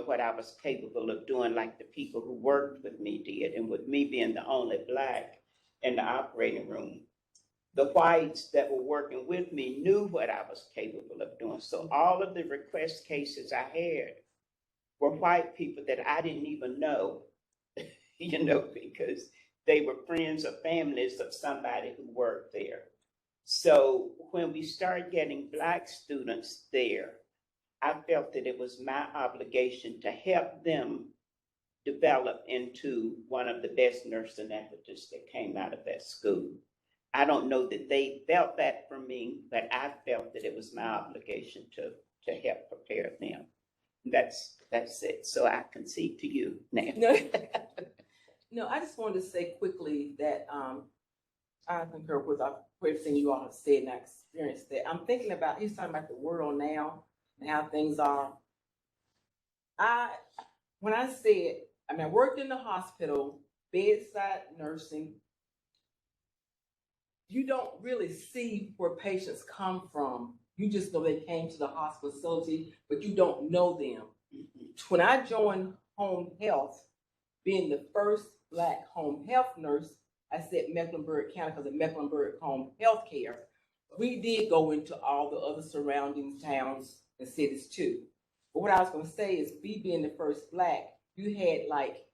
S4: what I was capable of doing, like the people who worked with me did. And with me being the only Black in the operating room, the whites that were working with me knew what I was capable of doing. So all of the request cases I had were white people that I didn't even know, because they were friends or families of somebody who worked there. So when we started getting Black students there, I felt that it was my obligation to help them develop into one of the best nurse anesthetists that came out of that school. I don't know that they felt that from me, but I felt that it was my obligation to help prepare them. That's it. So I concede to you now.
S6: No, I just wanted to say quickly that I concur with everything you all have said, and I experienced that. I'm thinking about, he's talking about the world now and how things are. When I said, I worked in the hospital, bedside nursing, you don't really see where patients come from. You just know they came to the hospital facility, but you don't know them. When I joined home health, being the first Black home health nurse, I said Mecklenburg County because of Mecklenburg Home Health Care. We did go into all the other surrounding towns and cities too. But what I was going to say is, me being the first Black, you had like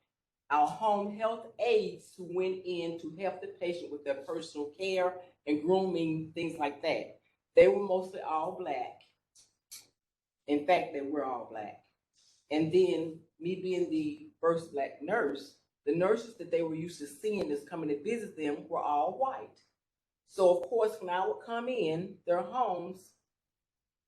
S6: our home health aides who went in to help the patient with their personal care and grooming, things like that. They were mostly all Black. In fact, they were all Black. And then me being the first Black nurse, the nurses that they were used to seeing that's coming to visit them were all white. So of course, when I would come in their homes,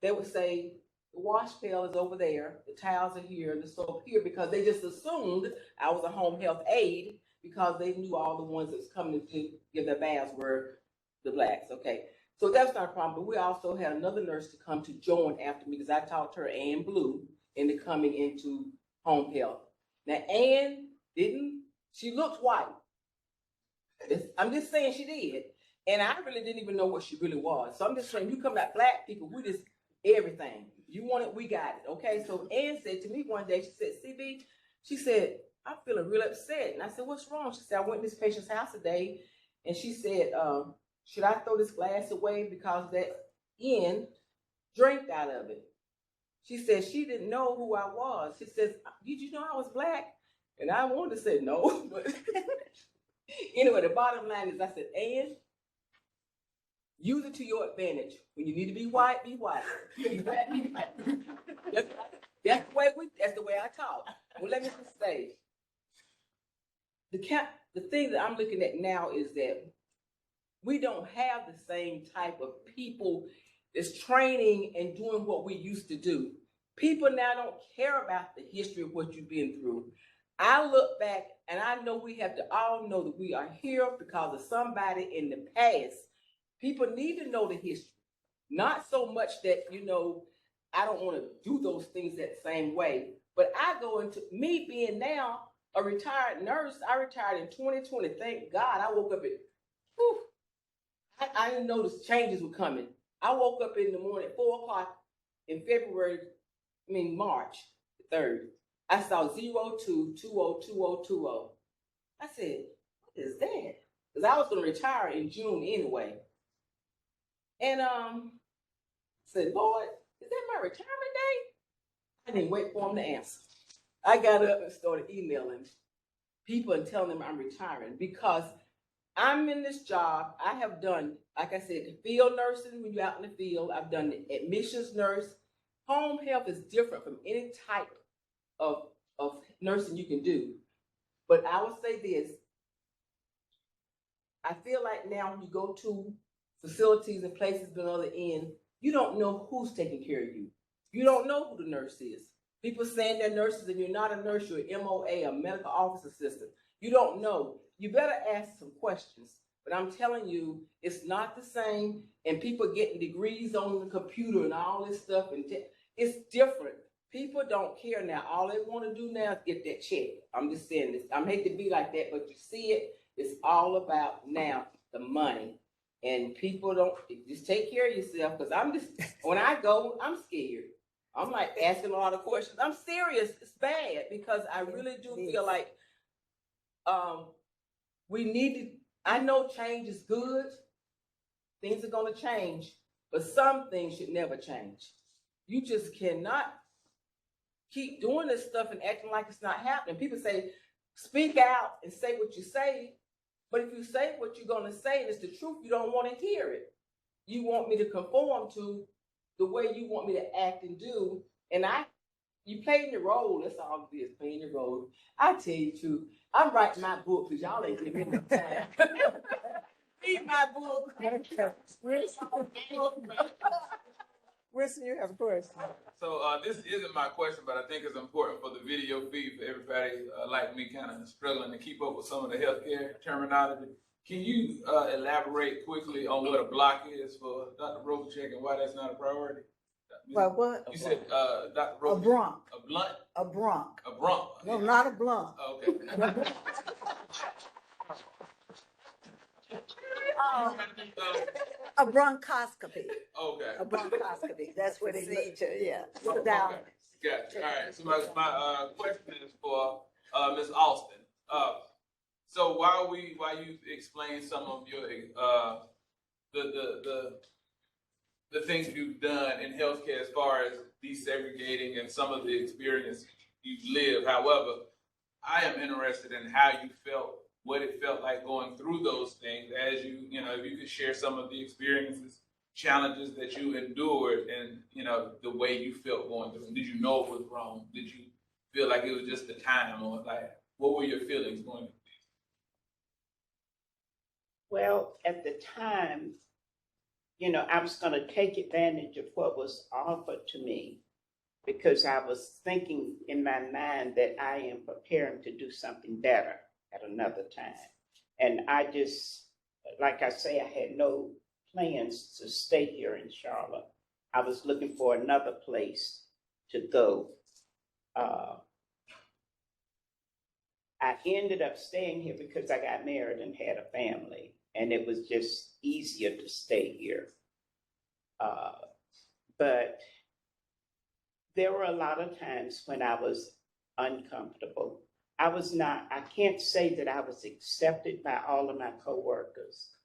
S6: they would say, the wash pail is over there, the towels are here, the soap here, because they just assumed I was a home health aide because they knew all the ones that was coming to give their baths were the Blacks, okay? So that's not a problem, but we also had another nurse to come to join after me because I taught her Ann Blue into coming into home health. Now, Ann she looked white. I'm just saying she did. And I really didn't even know what she really was. So I'm just saying, you come at Black people, we just everything. You want it, we got it. Okay. So Ann said to me one day, she said, CB, she said, I'm feeling real upset. And I said, what's wrong? She said, I went to this patient's house today. And she said, should I throw this glass away because that N drank out of it? She said she didn't know who I was. She says, did you know I was Black? And I wanted to say no, but anyway, the bottom line is I said, Ann, use it to your advantage. When you need to be white, be white. That's the way I talk. Well, let me just say, the thing that I'm looking at now is that we don't have the same type of people that's training and doing what we used to do. People now don't care about the history of what you've been through. I look back and I know we have to all know that we are here because of somebody in the past. People need to know the history. Not so much that, I don't want to do those things that same way. But I go into me being now a retired nurse. I retired in 2020. Thank God. I woke up I didn't know the changes were coming. I woke up in the morning at 4 o'clock in March 3rd. I saw 02202020. I said, what is that? Because I was going to retire in June anyway. And said, Lord, is that my retirement date? I didn't wait for him to answer. I got up and started emailing people and telling them I'm retiring because I'm in this job. I have done, like I said, the field nursing when you're out in the field. I've done the admissions nurse. Home health is different from any type of nursing you can do. But I would say this. I feel like now when you go to facilities and places on the other end, you don't know who's taking care of you. You don't know who the nurse is. People saying they're nurses and you're not a nurse, you're an MOA, a medical office assistant. You don't know. You better ask some questions. But I'm telling you, it's not the same. And people getting degrees on the computer and all this stuff. And it's different. People don't care now. All they want to do now is get that check. I'm just saying this. I hate to be like that, but you see it. It's all about now. the money. And people don't just take care of yourself, because when I go, I'm scared. I'm like asking a lot of questions. I'm serious. It's bad, because I really do feel like we need to. I know change is good. Things are going to change, but some things should never change. You just cannot keep doing this stuff and acting like it's not happening. People say, speak out and say what you say. But if you say what you're going to say and it's the truth, you don't want to hear it. You want me to conform to the way you want me to act and do. And you playing your role. That's all it is, playing your role. I tell you the truth. I'm writing my book because y'all ain't giving me enough time. Read my book.
S8: Winston, you have a question.
S10: So this isn't my question, but I think it's important for the video feed for everybody like me, kind of struggling to keep up with some of the healthcare terminology. Can you elaborate quickly on what a block is for Dr. Robichek and why that's not a priority?
S7: Well, what?
S10: You said Dr.
S7: A
S10: Robichek.
S7: bronc.
S10: A blunt?
S7: A bronc.
S10: A bronc.
S7: No, not a blunt.
S10: Oh, okay.
S7: A bronchoscopy.
S10: Okay.
S7: A bronchoscopy. That's what it
S5: Procedure, yeah.
S7: Look down.
S10: Okay. Gotcha. All right. So my question is for Ms. Austin. So while you explain some of your the things you've done in healthcare as far as desegregating and some of the experience you've lived, however, I am interested in how you felt, what it felt like going through those things, as if you could share some of the experiences, challenges that you endured, and the way you felt going through them. Did you know it was wrong? Did you feel like it was just the time, or like what were your feelings going through?
S4: Well, at the time, I was going to take advantage of what was offered to me, because I was thinking in my mind that I am preparing to do something better at another time. And I just, like I say, I had no plans to stay here in Charlotte. I was looking for another place to go. I ended up staying here because I got married and had a family, and it was just easier to stay here. But there were a lot of times when I was uncomfortable. I can't say that I was accepted by all of my coworkers.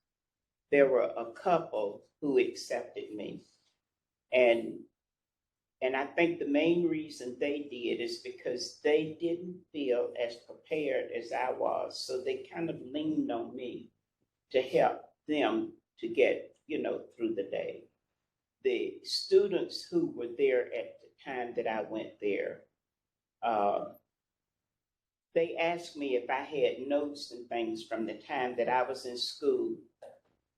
S4: There were a couple who accepted me. And I think the main reason they did is because they didn't feel as prepared as I was. So they kind of leaned on me to help them to get, through the day. The students who were there at the time that I went there, they asked me if I had notes and things from the time that I was in school.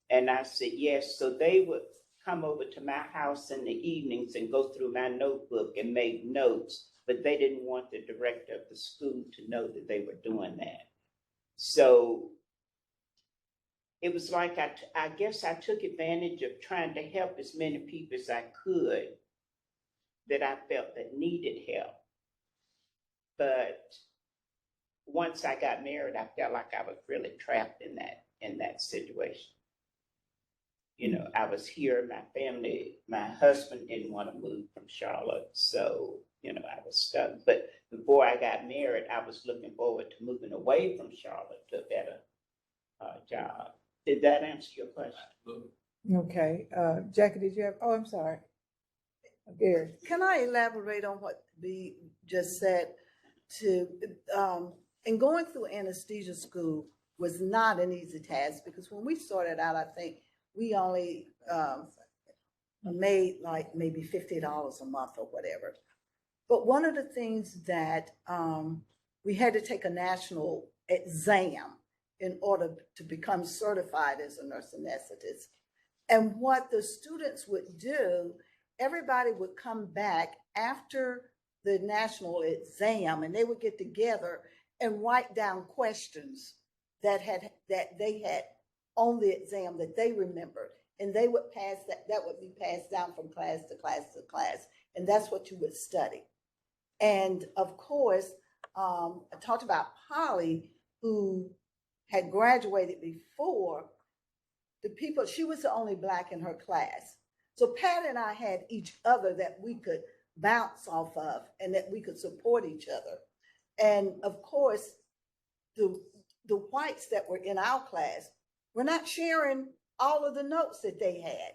S4: And I said, yes. So they would come over to my house in the evenings and go through my notebook and make notes, but they didn't want the director of the school to know that they were doing that. So it was like, I guess I took advantage of trying to help as many people as I could that I felt that needed help. But once I got married, I felt like I was really trapped in that situation. I was here, my family, my husband didn't want to move from Charlotte, so, I was stuck. But before I got married, I was looking forward to moving away from Charlotte to a better job. Did that answer your question?
S8: Okay. Jackie, did you have, I'm sorry. Gary.
S7: Can I elaborate on what B just said? And going through anesthesia school was not an easy task, because when we started out, I think we only made like maybe $50 a month or whatever. But one of the things that we had to take a national exam in order to become certified as a nurse anesthetist. And what the students would do, everybody would come back after the national exam, and they would get together and write down questions that they had on the exam that they remembered, and they would pass that would be passed down from class to class to class, and that's what you would study. And of course, I talked about Polly, who had graduated before, the people, she was the only Black in her class. So Pat and I had each other that we could bounce off of and that we could support each other. And of course, the whites that were in our class were not sharing all of the notes that they had.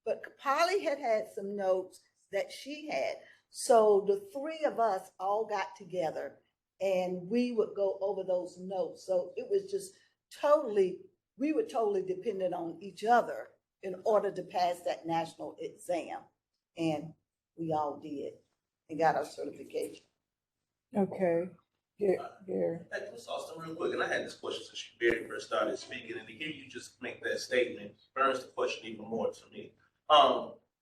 S7: But Polly had some notes that she had. So the three of us all got together and we would go over those notes. So it was just we were totally dependent on each other in order to pass that national exam. And we all did and got our certification.
S8: Okay, Gary.
S11: Hey, Ms. Austin, real quick, and I had this question since you very first started speaking, and to hear you just make that statement burns the question even more to me.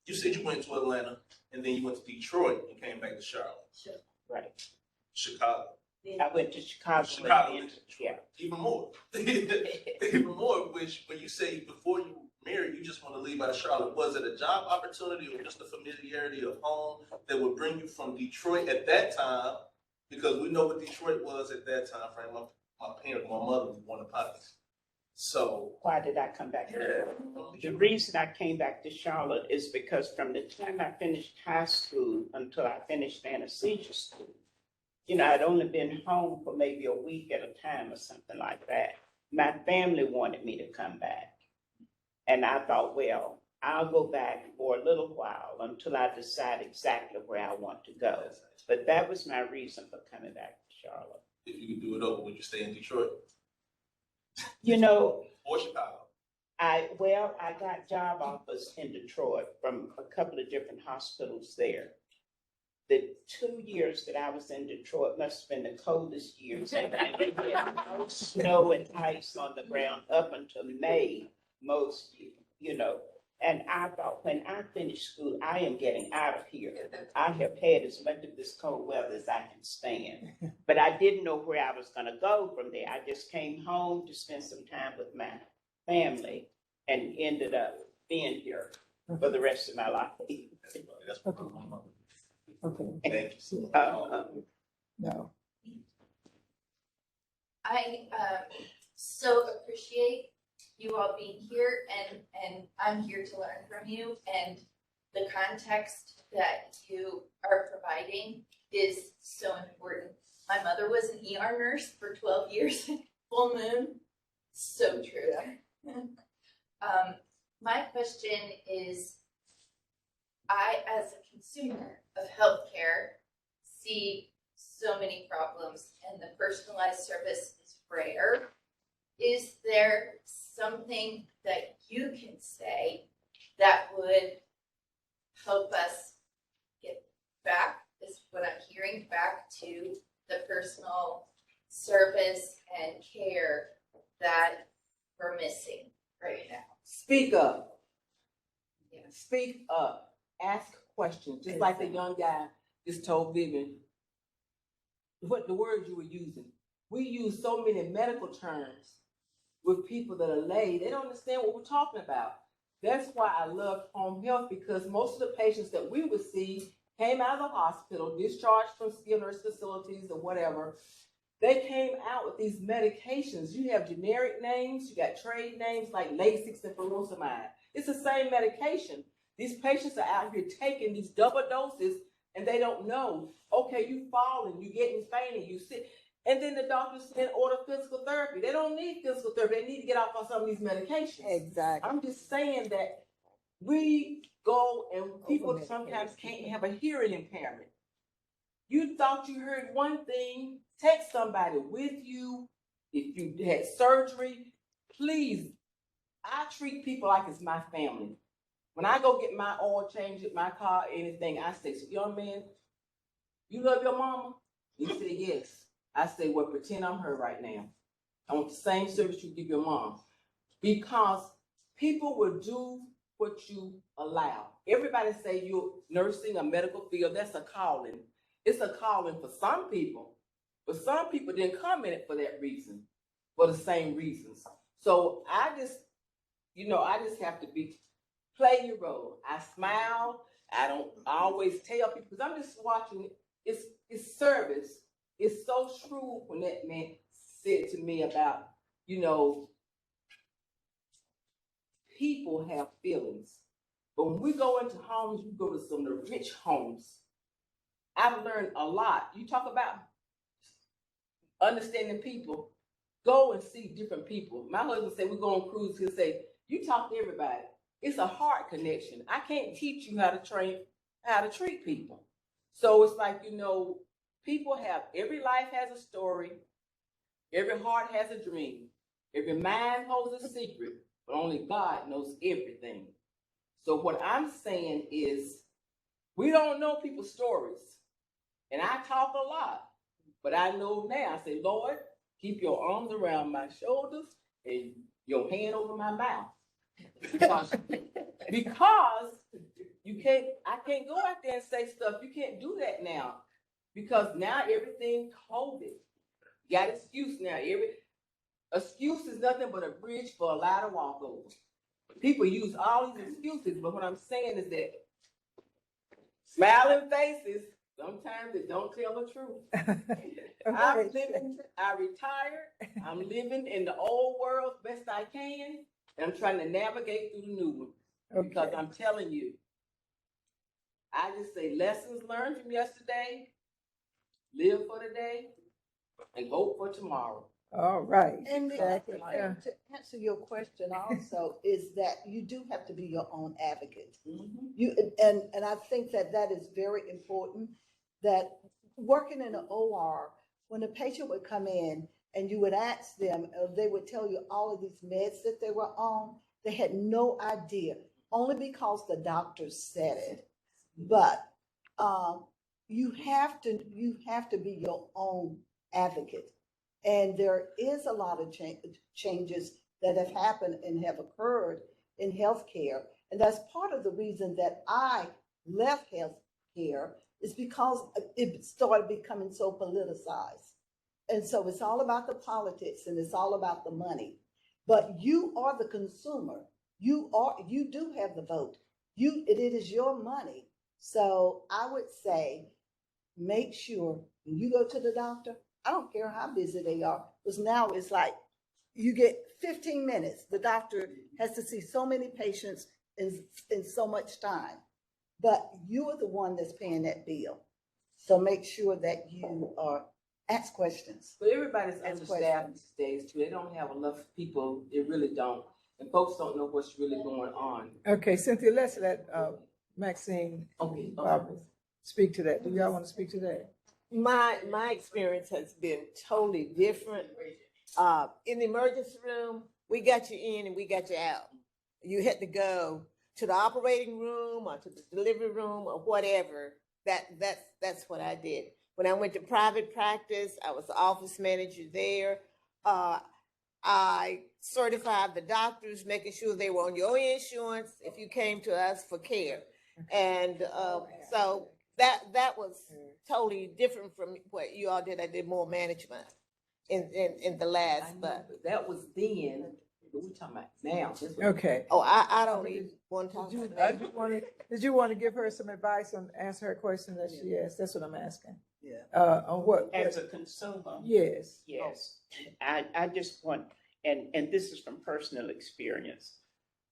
S11: You said you went to Atlanta, and then you went to Detroit and came back to Charlotte.
S4: Right.
S11: Chicago.
S4: I went to Chicago.
S11: Chicago.
S4: And then, yeah.
S11: Even more. Even more, which when you say before you married, you just want to leave out of Charlotte, was it a job opportunity or just the familiarity of home that would bring you from Detroit at that time? Because we know what Detroit was at that time frame. My mother was born in Pockets. So
S4: Why did I come back here? The reason I came back to Charlotte is because from the time I finished high school until I finished anesthesia school, I'd only been home for maybe a week at a time or something like that. My family wanted me to come back. And I thought, well, I'll go back for a little while until I decide exactly where I want to go. But that was my reason for coming back to Charlotte.
S11: if you could do it over, would you stay in Detroit or Chicago?
S4: I got job offers in Detroit from a couple of different hospitals there. The 2 years that I was in Detroit must have been the coldest years. And we had no snow and ice on the ground up until May, most, And I thought, when I finish school, I am getting out of here. I have had as much of this cold weather as I can stand. But I didn't know where I was going to go from there. I just came home to spend some time with my family and ended up being here for the rest of my life.
S11: That's what my mother.
S8: Okay.
S11: Thank you.
S8: No.
S12: I so appreciate you all being here, and I'm here to learn from you, and the context that you are providing is so important. My mother was an ER nurse for 12 years, full moon, so true. My question is, I, as a consumer of healthcare, see so many problems, and the personalized service is rare. Is there something that you can say that would help us get back, is what I'm hearing, back to the personal service and care that we're missing right now?
S6: Speak up.
S12: Yeah.
S6: Speak up. Ask questions. Just like the young guy just told Vivian what the words you were using. We use so many medical terms with people that are lay. They don't understand what we're talking about. That's why I love home health, because most of the patients that we would see came out of the hospital, discharged from skilled nurse facilities or whatever. They came out with these medications. You have generic names, you got trade names like Lasix and furosemide. It's the same medication. These patients are out here taking these double doses and they don't know. Okay, you falling, you getting fainted, you sit. And then the doctors then order physical therapy. They don't need physical therapy. They need to get off on some of these medications.
S5: Exactly.
S6: I'm just saying that we go and people sometimes can't have a hearing impairment. You thought you heard one thing, take somebody with you. If you had surgery, please, I treat people like it's my family. When I go get my oil change at my car, anything, I say, so, young man, you love your mama? He said, yes. I say, well, pretend I'm her right now. I want the same service you give your mom. Because people will do what you allow. Everybody say you're nursing a medical field. That's a calling. It's a calling for some people. But some people didn't come in it for that reason, for the same reasons. So I just have to play your role. I smile. I don't always tell people, because I'm just watching. It's service. It's so true when that man said to me about, people have feelings. But when we go into homes, we go to some of the rich homes. I've learned a lot. You talk about understanding people. Go and see different people. My husband said we go on cruise. He'll say, you talk to everybody. It's a heart connection. I can't teach you how to treat people. So it's like, people have, every life has a story. Every heart has a dream. Every mind holds a secret, but only God knows everything. So what I'm saying is, we don't know people's stories. And I talk a lot, but I know now, I say, Lord, keep your arms around my shoulders and your hand over my mouth. Because I can't go out there and say stuff. You can't do that now. Because now everything COVID. You got excuse now. Every excuse is nothing but a bridge for a lie to walk over. People use all these excuses, but what I'm saying is that smiling faces, sometimes they don't tell the truth. I retired. I'm living in the old world best I can, and I'm trying to navigate through the new one. Because I'm telling you, I just say lessons learned from yesterday, live for today, and hope for tomorrow.
S8: All right.
S7: And
S8: Exactly.
S7: to answer your question also is that you do have to be your own advocate. And I think that is very important, that working in an OR, when a patient would come in and you would ask them, they would tell you all of these meds that they were on, they had no idea, only because the doctor said it. But you have to be your own advocate. And there is a lot of changes that have happened and have occurred in healthcare. And that's part of the reason that I left healthcare, is because it started becoming so politicized. And so it's all about the politics and it's all about the money. But you are the consumer. You do have the vote. It is your money. So I would say, make sure when you go to the doctor, I don't care how busy they are, because now it's like you get 15 minutes. The doctor has to see so many patients in so much time, but you are the one that's paying that bill. So make sure that you ask questions.
S6: But everybody's understaffed these days too. They don't have enough people. They really don't. And folks don't know what's really going on.
S8: Okay, Cynthia, let's let Maxine Barbara speak to that. Do y'all want to speak to that?
S5: My experience has been totally different. In the emergency room, we got you in and we got you out. You had to go to the operating room or to the delivery room or whatever. That's what I did. When I went to private practice, I was the office manager there. I certified the doctors, making sure they were on your insurance if you came to us for care. And so that was totally different from what you all did. I did more management in the last, but
S6: that was then. What we talking about now?
S8: Okay.
S5: Oh, I don't even want to talk about that.
S8: Did you want to give her some advice on answer her question that she asked? That's what I'm asking.
S7: Yeah.
S8: On what?
S4: As a consumer.
S8: Yes.
S4: Yes. I just want, and this is from personal experience.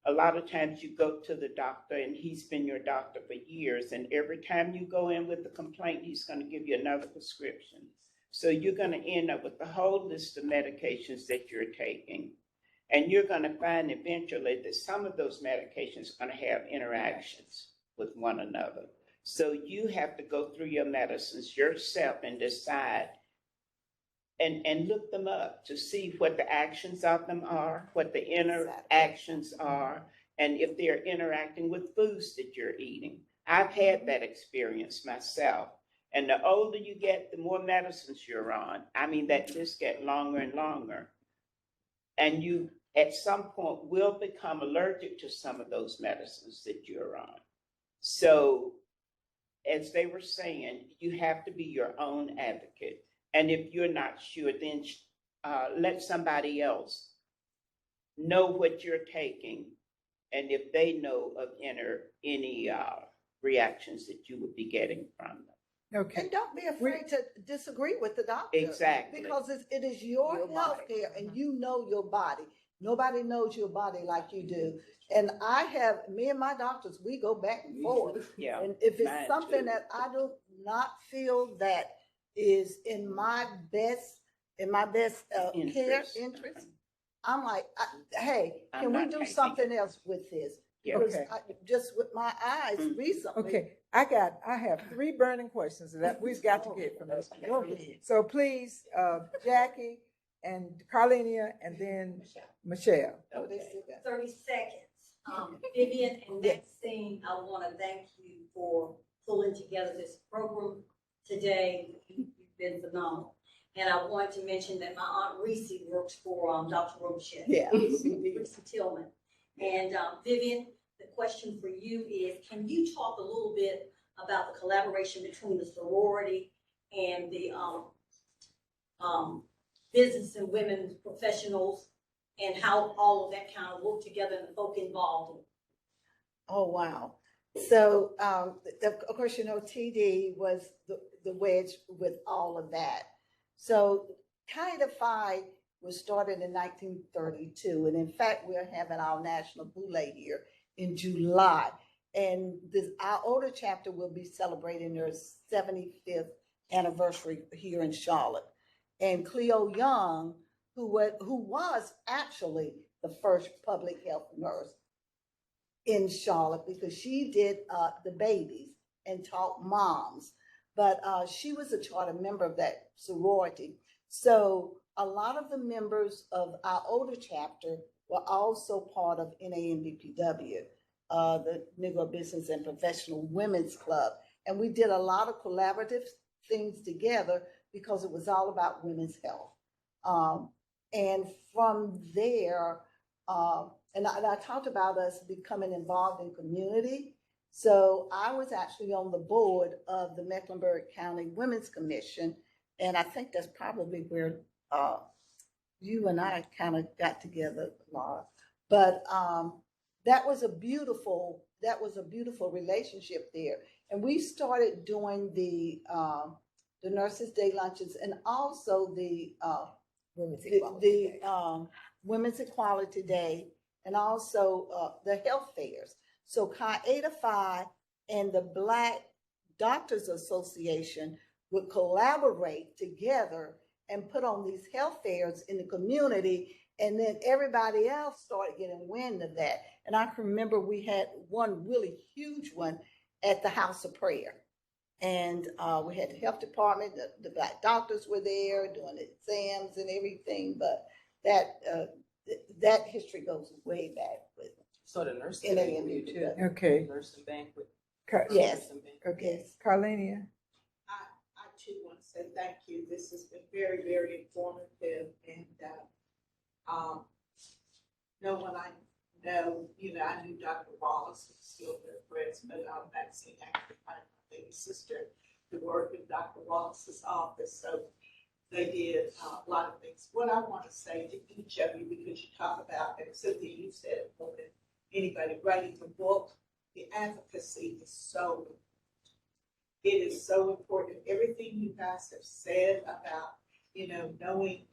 S4: A lot of times you go to the doctor and he's been your doctor for years, and every time you go in with a complaint, he's going to give you another prescription. So you're going to end up with a whole list of medications that you're taking. And you're going to find eventually that some of those medications are going to have interactions with one another. So you have to go through your medicines yourself and decide and look them up to see what the actions of them are, what the interactions are, and if they're interacting with foods that you're eating. I've had that experience myself. And the older you get, the more medicines you're on. I mean, that just get longer and longer. And you, at some point, will become allergic to some of those medicines that you're on. So, as they were saying, you have to be your own advocate. And if you're not sure, then let somebody else know what you're taking, and if they know of any reactions that you would be getting from them.
S8: Okay.
S7: And don't be afraid to disagree with the doctor.
S4: Exactly.
S7: Because it is your health care and you know your body. Nobody knows your body like you do. And me and my doctors, we go back and forth.
S4: Yeah.
S7: And if
S4: mine
S7: it's something
S4: too.
S7: that I do not feel that is in my best care interest, I'm like, hey, can we do something else with this?
S4: Yeah.
S7: Because
S8: Okay.
S7: just with my eyes
S4: Mhm.
S7: recently.
S8: Okay, I have 3 burning questions that we've got to get from this.
S7: Go ahead.
S8: So please, Jackie and Carlenia, and then Michelle.
S7: Oh, they still got-
S2: 30 seconds. Vivian and Maxine, I want to thank you for pulling together this program today. You've been phenomenal. And I want to mention that my Aunt Reese works for Dr. Robichette.
S7: Yeah.
S2: Reese Tillman. And Vivian, the question for you is, can you talk a little bit about the collaboration between the sorority and the business and women's professionals, and how all of that kind of work together and the folk involved?
S7: Oh, wow. So, of course, TD was the wedge with all of that. So Chi Eta Phi was started in 1932. And in fact, we're having our National Boule here in July. And our older chapter will be celebrating their 75th anniversary here in Charlotte. And Cleo Young, who was actually the first public health nurse in Charlotte, because she did the babies and taught moms, but she was a charter member of that sorority. So a lot of the members of our older chapter were also part of NANBPW, the Negro Business and Professional Women's Club. And we did a lot of collaborative things together because it was all about women's health. And from there, and I talked about us becoming involved in community. So I was actually on the board of the Mecklenburg County Women's Commission. And I think that's probably where you and I kind of got together, Laura. But that was a beautiful relationship there. And we started doing the Nurses' Day lunches and also the Women's Equality Day, and also the health fairs. So Chi Eta Phi and the Black Doctors Association would collaborate together and put on these health fairs in the community, and then everybody else started getting wind of that. And I can remember we had one really huge one at the House of Prayer. And we had the health department, the Black doctors were there doing exams and everything, but that history goes way back with
S6: So the nursing banquet too.
S8: Okay.
S6: Nursing banquet.
S7: Yes.
S8: Okay, Carlenia.
S13: I too want to say thank you. This has been very, very informative, and no one I know, I knew Dr. Wallace was still their friends, but Maxine actually my baby sister to work in Dr. Wallace's office, so they did a lot of things. What I want to say to each of you, because you talk about, and Cynthia, you said it more than anybody, writing the book, the advocacy is so important. It is so important. Everything you guys have said about, knowing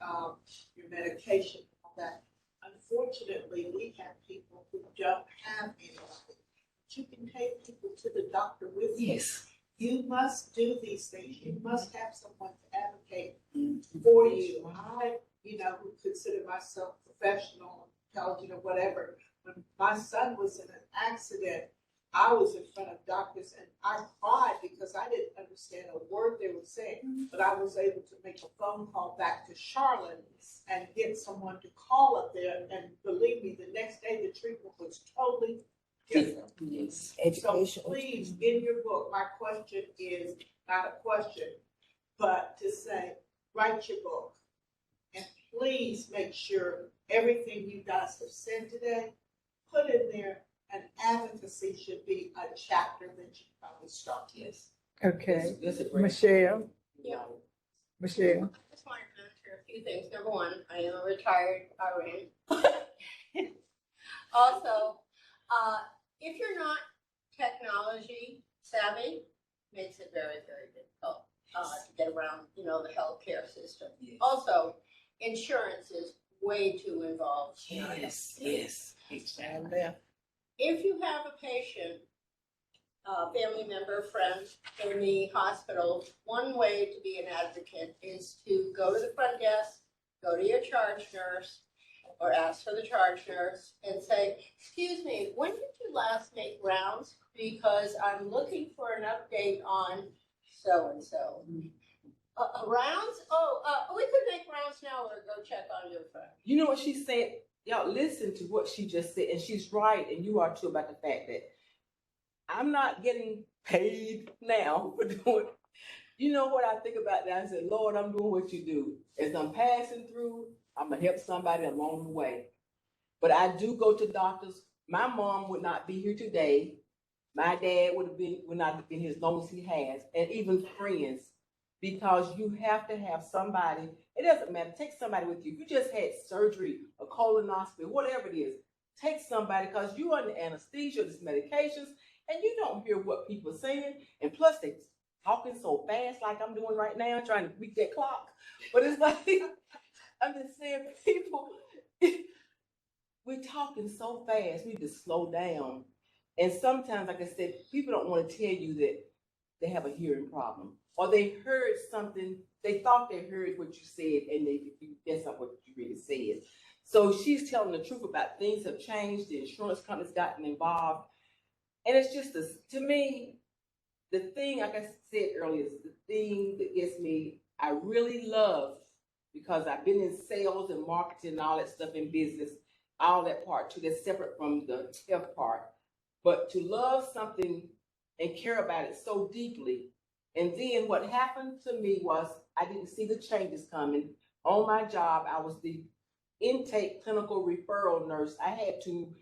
S13: your medication and all that. Unfortunately, we have people who don't have anybody. But you can take people to the doctor with you.
S6: Yes.
S13: You must do these things. You must have someone to advocate for you. I, who consider myself professional, intelligent, or whatever, when my son was in an accident, I was in front of doctors and I cried because I didn't understand a word they were saying, but I was able to make a phone call back to Charlotte and get someone to call up there. And believe me, the next day the treatment was totally different.
S6: Yes.
S13: So please, in your book, my question is not a question, but to say, write your book. And please make sure everything you guys have said today, put in there. And advocacy should be a chapter that you probably start.
S6: Yes.
S8: Okay,
S6: That's a great
S8: Michelle.
S14: Yeah.
S8: Michelle.
S14: I just wanted to answer a few things. Number one, I am a retired RN. Also, if you're not technology savvy, makes it very, very difficult to get around, the healthcare system.
S6: Yes.
S14: Also, insurance is way too involved.
S6: Yes, yes, exactly.
S14: If you have a patient, family member, friend in the hospital, one way to be an advocate is to go to the front desk, go to your charge nurse, or ask for the charge nurse and say, excuse me, when did you last make rounds? Because I'm looking for an update on so-and-so. Rounds? We could make rounds now or go check on your friend.
S6: You know what she said? Y'all listen to what she just said, and she's right, and you are too, about the fact that I'm not getting paid now for doing. You know what I think about that? I said, Lord, I'm doing what you do. As I'm passing through, I'm gonna help somebody along the way. But I do go to doctors. My mom would not be here today. My dad would not have been here as long as he has, and even friends, because you have to have somebody. It doesn't matter. Take somebody with you. You just had surgery, a colonoscopy, whatever it is. Take somebody, because you under anesthesia, there's medications, and you don't hear what people are saying. And plus, they talking so fast, like I'm doing right now, trying to beat that clock. But it's like I'm just saying, people. We're talking so fast, we need to slow down. And sometimes, like I said, people don't want to tell you that they have a hearing problem, or they heard something, they thought they heard what you said, and that's not what you really said. So she's telling the truth about things have changed, the insurance company's gotten involved. And it's just, to me, the thing, like I said earlier, is the thing that gets me, I really love, because I've been in sales and marketing and all that stuff in business, all that part too, that's separate from the health part. But to love something and care about it so deeply. And then what happened to me was I didn't see the changes coming. On my job, I was the intake clinical referral nurse. I had to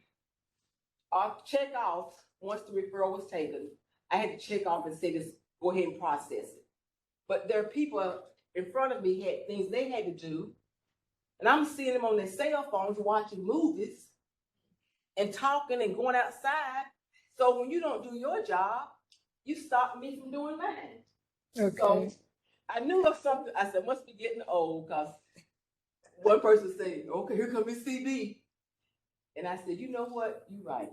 S6: check off once the referral was taken. I had to check off and say, this, go ahead and process it. But there are people in front of me had things they had to do. And I'm seeing them on their cell phones watching movies and talking and going outside. So when you don't do your job, you stop me from doing mine.
S8: Okay.
S6: So I knew of something. I said, must be getting old, because one person said, okay, here comes CB. And I said, you know what? You're right.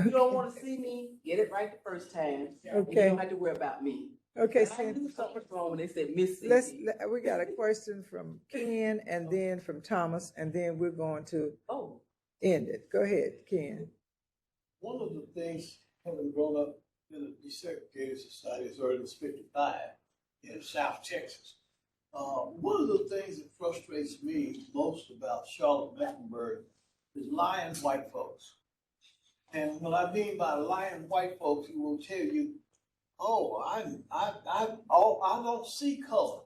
S6: You don't want to see me, get it right the first time. And you don't have to worry about me.
S8: Okay,
S6: I knew something was wrong when they said Miss CB.
S8: we got a question from Ken, and then from Thomas, and then we're going to end it. Go ahead, Ken.
S9: One of the things, having grown up in a desegregated society as early as 55 in South Texas, one of the things that frustrates me most about Charlotte-Mecklenburg is lying white folks. And what I mean by lying white folks, who will tell you, oh, I don't see color.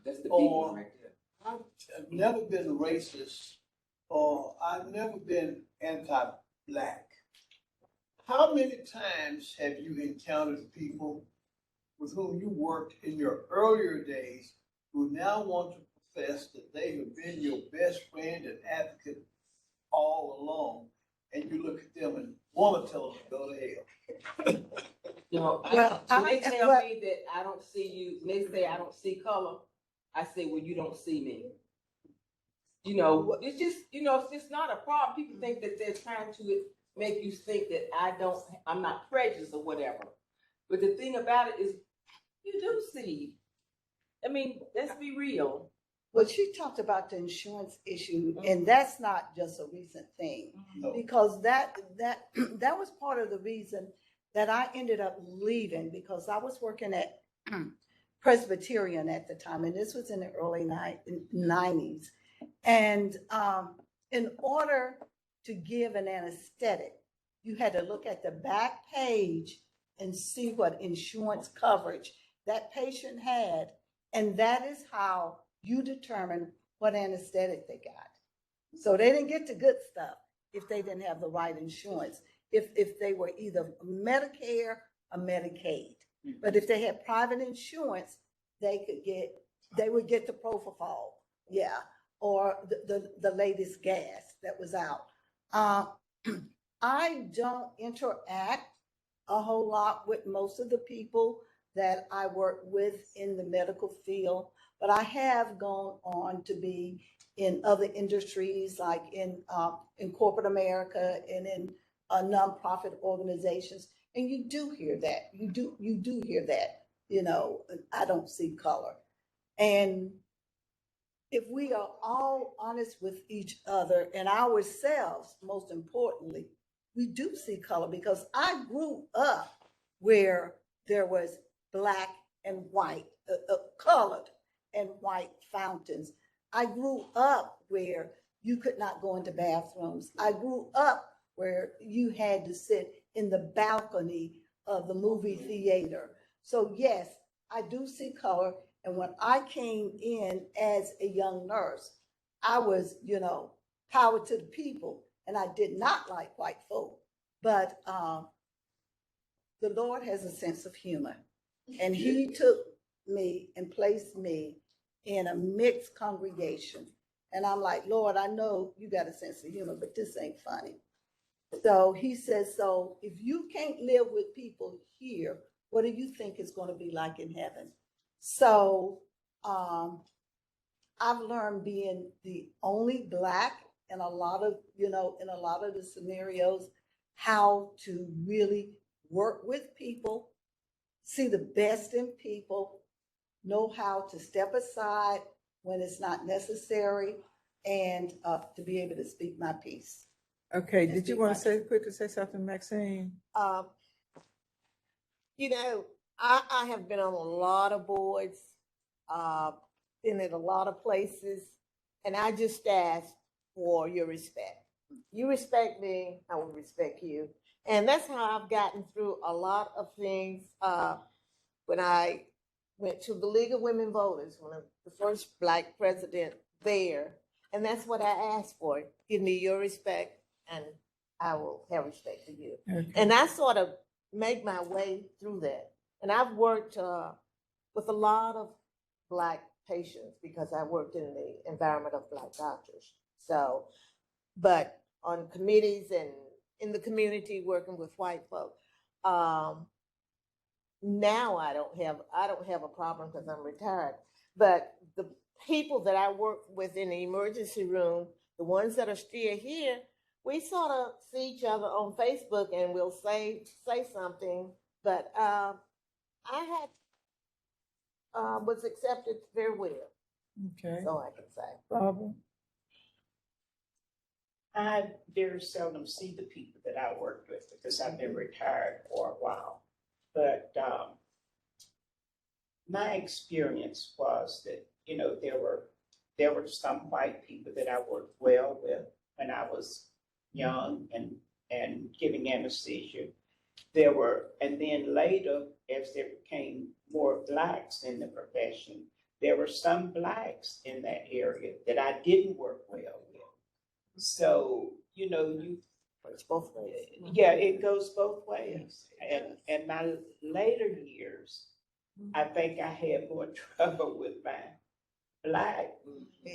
S6: That's the big one right there.
S9: I've never been racist, or I've never been anti-black. How many times have you encountered people with whom you worked in your earlier days who now want to profess that they have been your best friend and advocate all along, and you look at them and want to tell them to go to hell?
S6: No, when they tell me that I don't see you, when they say I don't see color, I say, well, you don't see me. You know, it's just, it's just not a problem. People think that they're trying to make you think that I'm not prejudiced or whatever. But the thing about it is, you do see. I mean, let's be real.
S7: Well, she talked about the insurance issue, and that's not just a recent thing, because that was part of the reason that I ended up leaving, because I was working at Presbyterian at the time, and this was in the early 90s. And in order to give an anesthetic, you had to look at the back page and see what insurance coverage that patient had, and that is how you determine what anesthetic they got. So they didn't get the good stuff if they didn't have the right insurance, if they were either Medicare or Medicaid. But if they had private insurance, they would get the propofol, or the latest gas that was out. I don't interact a whole lot with most of the people that I work with in the medical field, but I have gone on to be in other industries, like in corporate America and in nonprofit organizations. And you do hear that. You do hear that. You know, I don't see color. And if we are all honest with each other and ourselves, most importantly, we do see color, because I grew up where there was black and white, colored and white fountains. I grew up where you could not go into bathrooms. I grew up where you had to sit in the balcony of the movie theater. So yes, I do see color. And when I came in as a young nurse, I was, you know, power to the people, and I did not like white folk. But the Lord has a sense of humor, and He took me and placed me in a mixed congregation. And I'm like, Lord, I know you got a sense of humor, but this ain't funny. So He says, so if you can't live with people here, what do you think it's going to be like in heaven? So I've learned, being the only Black in a lot of, you know, in a lot of the scenarios, how to really work with people, see the best in people, know how to step aside when it's not necessary, and to be able to speak my piece.
S8: Okay, did you want to say something, Maxine?
S5: You know, I have been on a lot of boards, been in a lot of places, and I just ask for your respect. You respect me, I will respect you. And that's how I've gotten through a lot of things. When I went to the League of Women Voters, when I'm the first Black president there, and that's what I asked for. Give me your respect, and I will have respect for you.
S8: Okay.
S5: And I sort of make my way through that. And I've worked with a lot of Black patients because I worked in the environment of Black doctors. So, but on committees and in the community working with white folk, now I don't have a problem because I'm retired. But the people that I work with in the emergency room, the ones that are still here, we sort of see each other on Facebook and we'll say something. But I was accepted very well.
S8: Okay.
S5: So I can say.
S8: Barbara?
S4: I very seldom see the people that I worked with because I've been retired for a while. But my experience was that, you know, there were some white people that I worked well with when I was young and giving anesthesia. And then later, as there became more Blacks in the profession, there were some Blacks in that area that I didn't work well with. So, you know,
S5: it's both ways.
S4: Yeah, it goes both ways. And my later years, I think I had more trouble with my Black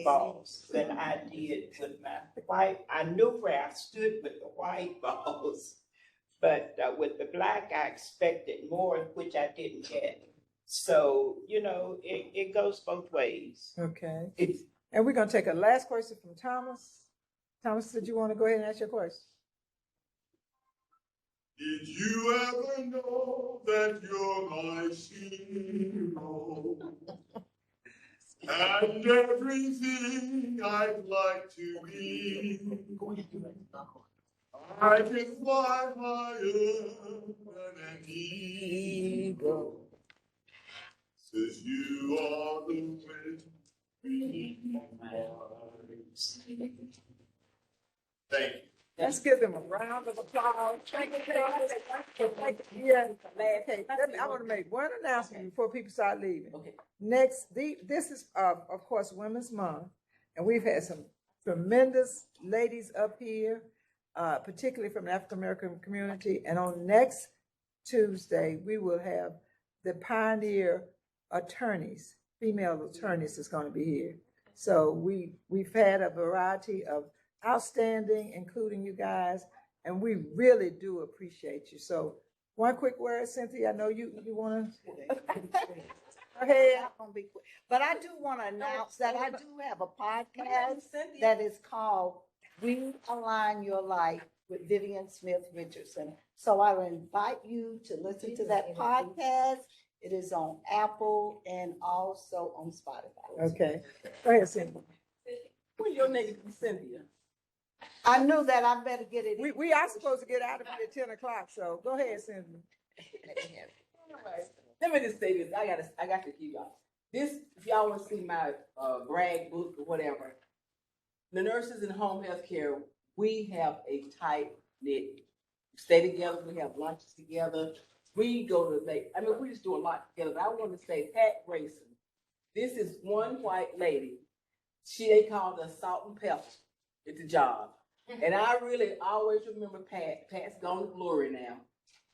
S4: boss than I did with my white. I knew where I stood with the white boss, but with the Black, I expected more, which I didn't get. So, you know, it goes both ways.
S8: Okay. And we're going to take a last question from Thomas. Thomas, did you want to go ahead and ask your question?
S15: Did you ever know that you're my hero? And everything I'd like to be. I can fly higher than an eagle. Says you are the wind beneath my eyes. Thank you.
S8: Let's give them a round of applause. Thank you. Yeah. I want to make one announcement before people start leaving.
S6: Okay.
S8: Next, this is, of course, Women's Month, and we've had some tremendous ladies up here, particularly from the African American community. And on next Tuesday, we will have the pioneer attorneys, female attorneys, is going to be here. So we've had a variety of outstanding, including you guys, and we really do appreciate you. So One quick word, Cynthia, I know you wanna. Go ahead.
S7: Not gonna be quick. But I do want to announce that I do have a podcast that is called Realign Your Life with Vivian Smith Richardson. So I will invite you to listen to that podcast. It is on Apple and also on Spotify.
S8: Okay, go ahead, Cynthia.
S6: What's your name, Cynthia?
S7: I knew that I better get it.
S8: We are supposed to get out of here at 10 o'clock, so go ahead, Cynthia.
S6: Let me just say this. I got to keep y'all. This, if y'all want to see my brag book or whatever, the nurses in home health care, we have a tight knit. We stay together. We have lunches together. We go to we just do a lot together. But I want to say, Pat Grayson. This is one white lady. They called her salt and pepper at the job. And I really always remember Pat. Pat's gone to glory now.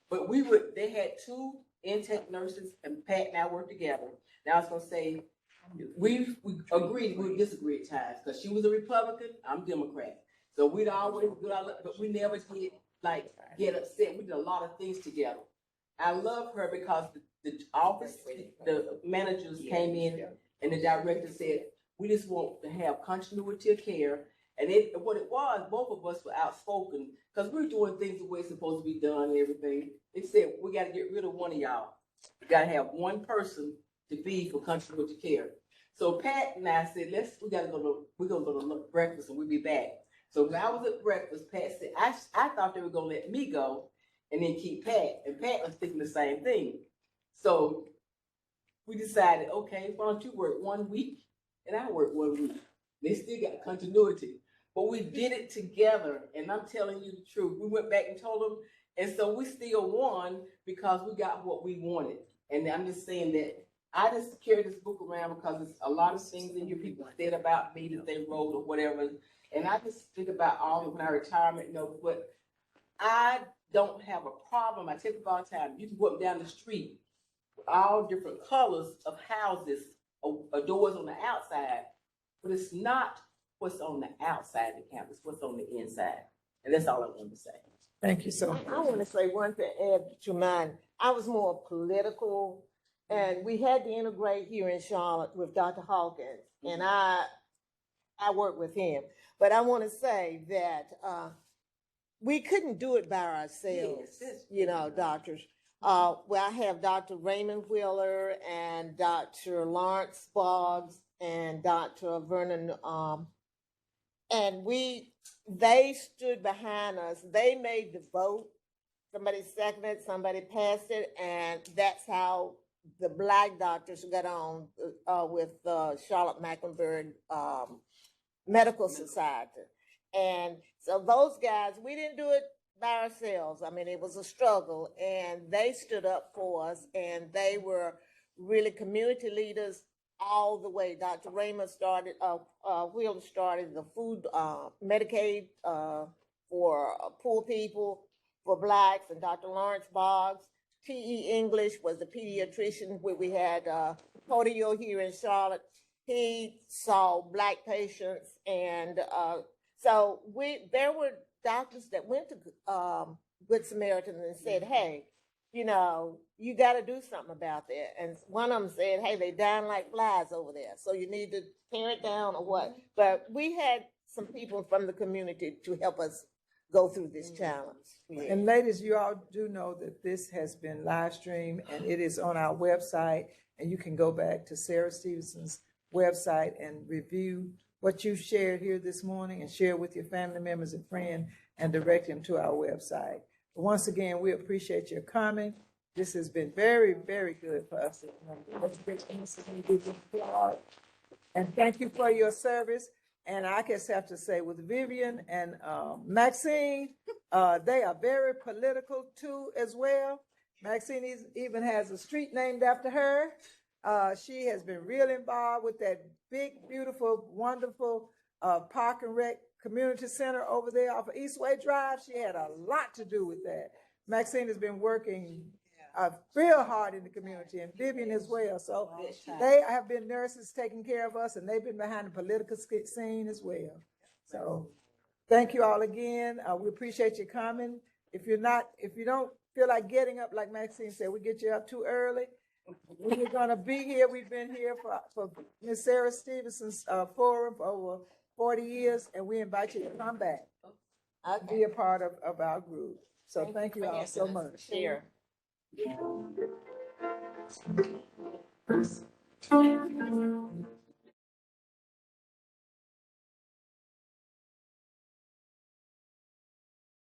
S6: But they had two intake nurses, and Pat and I worked together. Now I was gonna say, we agreed, we disagreed at times, because she was a Republican, I'm Democrat. So we'd always do our, but we never did get upset. We did a lot of things together. I love her because the office, the managers came in and the director said, we just want to have continuity of care. And what it was, both of us were outspoken because we were doing things the way it's supposed to be done and everything. They said, we got to get rid of one of y'all. We got to have one person to be for continuity care. So Pat and I said, we're going to go to breakfast and we'll be back. So when I was at breakfast, Pat said, I thought they were going to let me go and then keep Pat. And Pat was thinking the same thing. So we decided, okay, why don't you work 1 week and I work 1 week. They still got continuity. But we did it together, and I'm telling you the truth. We went back and told them, and so we still won because we got what we wanted. And I'm just saying that I just carry this book around because there's a lot of things in here people said about me that they wrote or whatever. And I just think about all of my retirement notes, but I don't have a problem. I tell people all the time, you can go up down the street with all different colors of houses or doors on the outside, but it's not what's on the outside of the campus, what's on the inside. And that's all I wanted to say.
S8: Thank you so much.
S5: I want to say one thing, add to mine. I was more political, and we had to integrate here in Charlotte with Dr. Hawkins, and I worked with him. But I want to say that we couldn't do it by ourselves, doctors. Well, I have Dr. Raymond Wheeler and Dr. Lawrence Boggs and Dr. Vernon, and they stood behind us. They made the vote. Somebody seconded, somebody passed it, and that's how the Black doctors got on with Charlotte Mecklenburg Medical Society. And so those guys, we didn't do it by ourselves. I mean, it was a struggle, and they stood up for us, and they were really community leaders all the way. Dr. Raymond started, Wheeler started the food, Medicaid for poor people, for Blacks, and Dr. Lawrence Boggs. T.E. English was the pediatrician where we had Podio here in Charlotte. He saw Black patients, and so there were doctors that went to Good Samaritan and said, hey, you got to do something about that. And one of them said, hey, they dying like flies over there, so you need to tear it down or what? But we had some people from the community to help us go through this challenge. Yeah.
S8: And ladies, you all do know that this has been live streamed and it is on our website, and you can go back to Sarah Stevenson's website and review what you shared here this morning and share with your family members and friends and direct them to our website. But once again, we appreciate your comment. This has been very, very good for us. And thank you for your service. And I just have to say, with Vivian and Maxine, they are very political too as well. Maxine even has a street named after her. She has been real involved with that big, beautiful, wonderful Park and Rec Community Center over there off of Eastway Drive. She had a lot to do with that. Maxine has been working real hard in the community, and Vivian as well. So they have been nurses taking care of us, and they've been behind the political scene as well. So thank you all again. We appreciate you coming. If you don't feel like getting up, like Maxine said, we get you up too early, we're gonna be here. We've been here for Miss Sarah Stevenson's forum for over 40 years, and we invite you to come back, be a part of our group. So thank you all so much.
S4: Share.